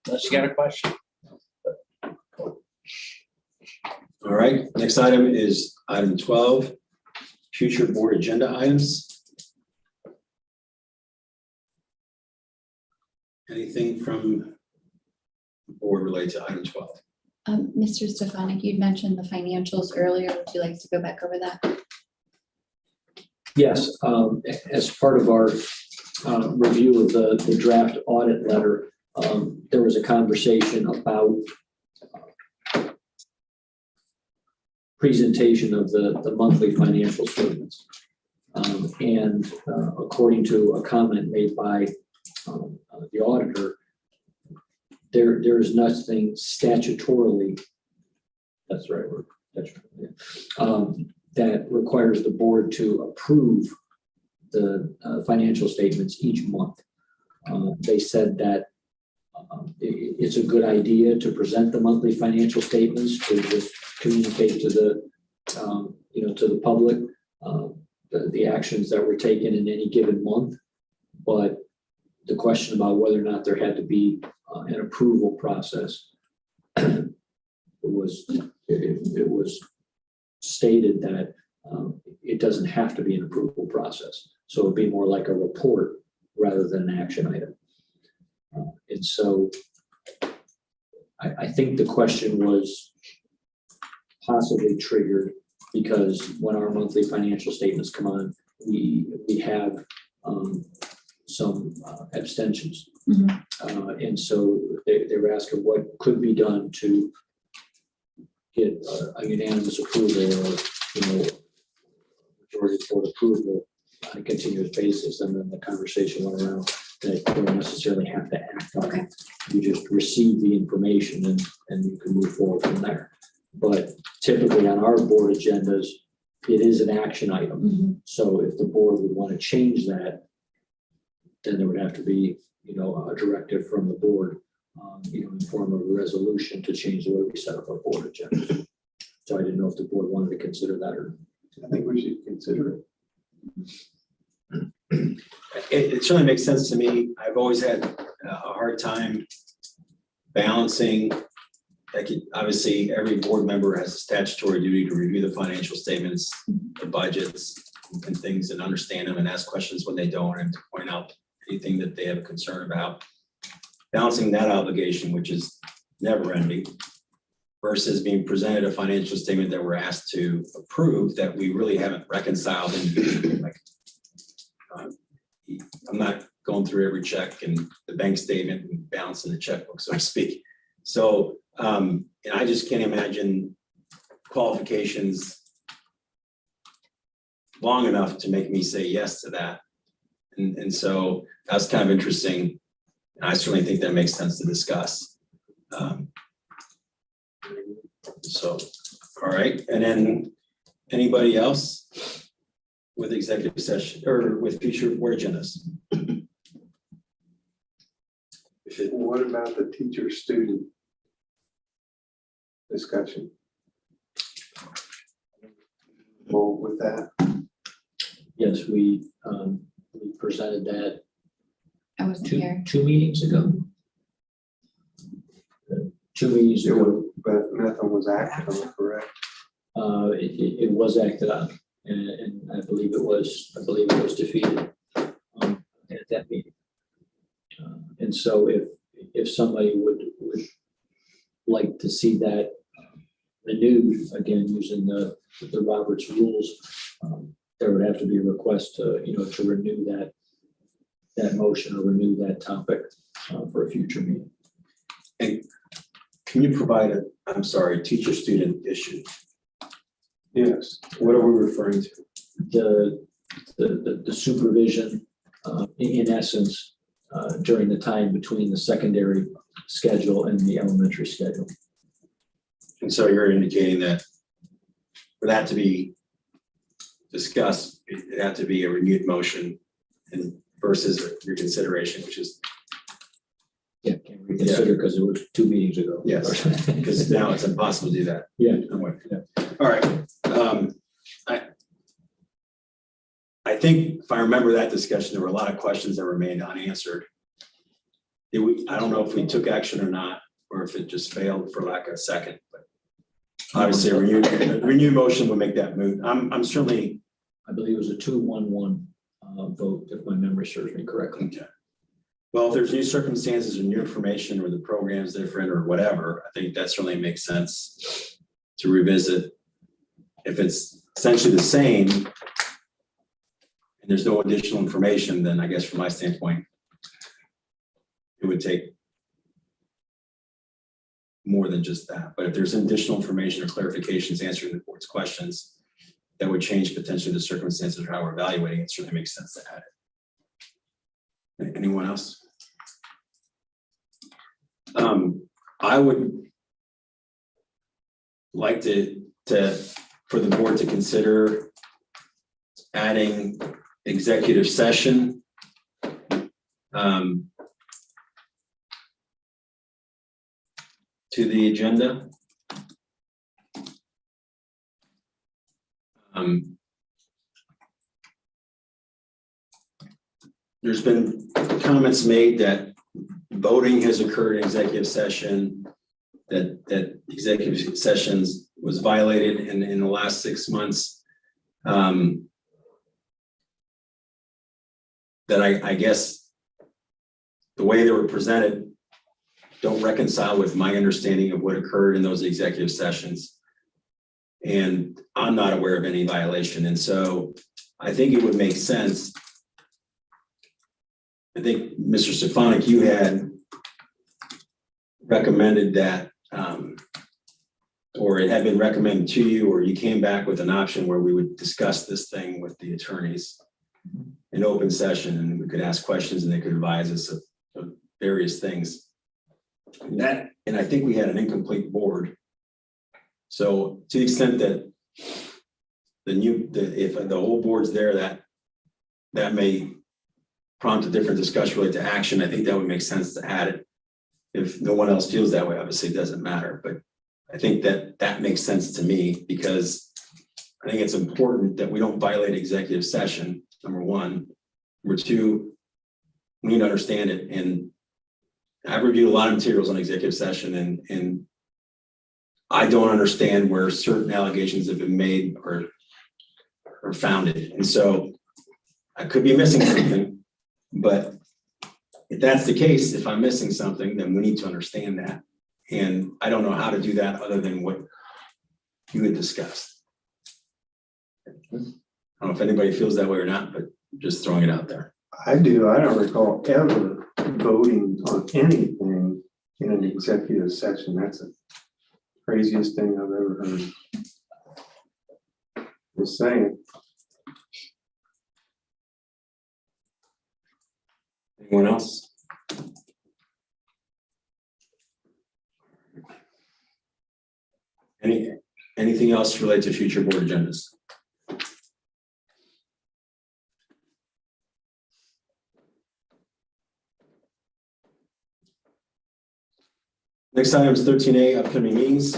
Speaker 10: Unless you got a question.
Speaker 2: All right, next item is item 12, future board agenda items. Anything from the board related to item 12?
Speaker 6: Mr. Stefanik, you'd mentioned the financials earlier. Would you like to go back over that?
Speaker 3: Yes, as part of our review of the draft audit letter, there was a conversation about presentation of the monthly financial statements. And according to a comment made by the auditor, there is nothing statutorily, that's the right word, that requires the board to approve the financial statements each month. They said that it's a good idea to present the monthly financial statements to just communicate to the, to the public the actions that were taken in any given month. But the question about whether or not there had to be an approval process, it was stated that it doesn't have to be an approval process. So it'd be more like a report rather than an action item. And so I think the question was possibly triggered because when our monthly financial statements come on, we have some abstentions.
Speaker 6: Mhm.
Speaker 3: And so they were asking what could be done to get a unanimous approval or, majority board approval on a continuous basis. And then the conversation went around that you don't necessarily have to act on it. You just receive the information and you can move forward from there. But typically on our board agendas, it is an action item.
Speaker 6: Mhm.
Speaker 3: So if the board would want to change that, then there would have to be, a directive from the board, in form of a resolution to change the way we set up our board agenda. So I didn't know if the board wanted to consider that or.
Speaker 4: I think we should consider it.
Speaker 2: It certainly makes sense to me. I've always had a hard time balancing. Obviously, every board member has a statutory duty to review the financial statements, the budgets, and things, and understand them and ask questions when they don't, and to point out anything that they have a concern about. Balancing that obligation, which is never ending, versus being presented a financial statement that we're asked to approve that we really haven't reconciled individually. Like, I'm not going through every check and the bank statement and balancing the checkbook, so to speak. So, and I just can't imagine qualifications long enough to make me say yes to that. And so that's kind of interesting. And I certainly think that makes sense to discuss. So, all right, and then anybody else with executive session or with future board agendas? If it,
Speaker 4: What about the teacher-student discussion? Well, with that,
Speaker 3: Yes, we presented that
Speaker 6: I wasn't here.
Speaker 3: two meetings ago. 2 meetings
Speaker 4: it
Speaker 3: ago,
Speaker 4: was, but nothing was acted on, correct?
Speaker 3: it was acted on, and I believe it was defeated at that meeting. And so if somebody would like to see that renewed, again, using the Roberts rules, there would have to be a request to, to renew that motion or renew that topic for a future meeting.
Speaker 2: and can you provide teacher-student issue?
Speaker 4: Yes.
Speaker 2: What are we referring to?
Speaker 3: The supervision, in essence, during the time between the secondary schedule and the elementary schedule.
Speaker 2: And so you're indicating that for that to be discussed, it had to be a renewed motion and versus a reconsideration, which is,
Speaker 3: Yeah, can reconsider because it was 2 meetings ago.
Speaker 2: yes, because now it's impossible to do that.
Speaker 3: Yeah.
Speaker 2: I'm with you. All right. I think if I remember that discussion, there were a lot of questions that remained unanswered. I don't know if we took action or not, or if it just failed for lack of a second, but obviously a renewed motion would make that moot. I'm certainly.
Speaker 3: I believe it was a 2-1-1 vote, if my memory serves me correctly.
Speaker 2: Okay. Well, if there's new circumstances or new information or the program's different or whatever, I think that certainly makes sense to revisit. If it's essentially the same and there's no additional information, then I guess from my standpoint, it would take more than just that. But if there's additional information or clarifications answering the board's questions that would change potentially the circumstances or how we're evaluating, it certainly makes sense to add it. Anyone else? I would like for the board to consider adding executive session to the agenda. There's been comments made that voting has occurred in executive session, that executive sessions was violated in the last 6 months. That I guess the way they were presented don't reconcile with my understanding of what occurred in those executive sessions. And I'm not aware of any violation. And so I think it would make sense. I think, Mr. Stefanik, you had recommended that, or it had been recommended to you, or you came back with an option where we would discuss this thing with the attorneys in open session, and we could ask questions and they could advise us of various things. And I think we had an incomplete board. So to the extent that if the whole board's there, that may prompt a different discussion related to action. I think that would make sense to add it. If no one else feels that way, obviously it doesn't matter, but I think that makes sense to me because I think it's important that we don't violate executive session, number one. Number two, we need to understand it. And I've reviewed a lot of materials on executive session and I don't understand where certain allegations have been made or founded. And so I could be missing something. But if that's the case, if I'm missing something, then we need to understand that. And I don't know how to do that other than what you had discussed. I don't know if anybody feels that way or not, but just throwing it out there.
Speaker 4: I do. I don't recall ever voting on anything in an executive session. That's the craziest thing I've ever heard. Just saying.
Speaker 2: Anyone else? Anything else related to future board agendas? Next item is 13A, upcoming meetings.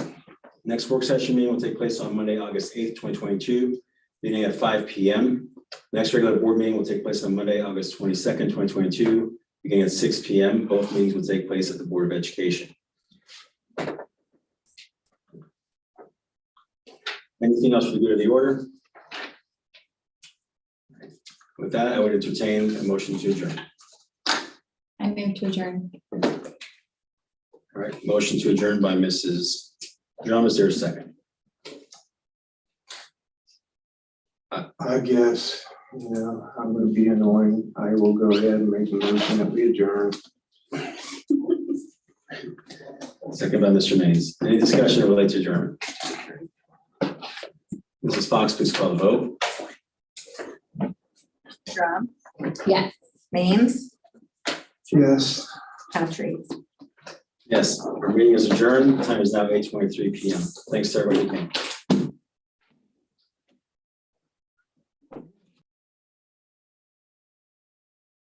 Speaker 2: Next work session meeting will take place on Monday, August 8th, 2022, beginning at 5 p.m. Next regular board meeting will take place on Monday, August 22nd, 2022, beginning at 6 p.m. Both meetings will take place at the Board of Education. Anything else for the good of the order? With that, I would entertain a motion to adjourn.
Speaker 6: I move to adjourn.
Speaker 2: All right, motion to adjourn by Mrs. Drum. Is there a second?
Speaker 4: I guess, I'm gonna be annoying. I will go ahead and make a motion that we adjourn.
Speaker 2: Second by Mr. Maines. Any discussion related to adjournment? Mrs. Fox, please call the vote.
Speaker 8: Drum,
Speaker 6: Yes.
Speaker 8: Maines,
Speaker 4: Yes.
Speaker 8: Patrick.
Speaker 2: Yes, our meeting is adjourned. The time is now 8:23 p.m. Thanks to everybody who came.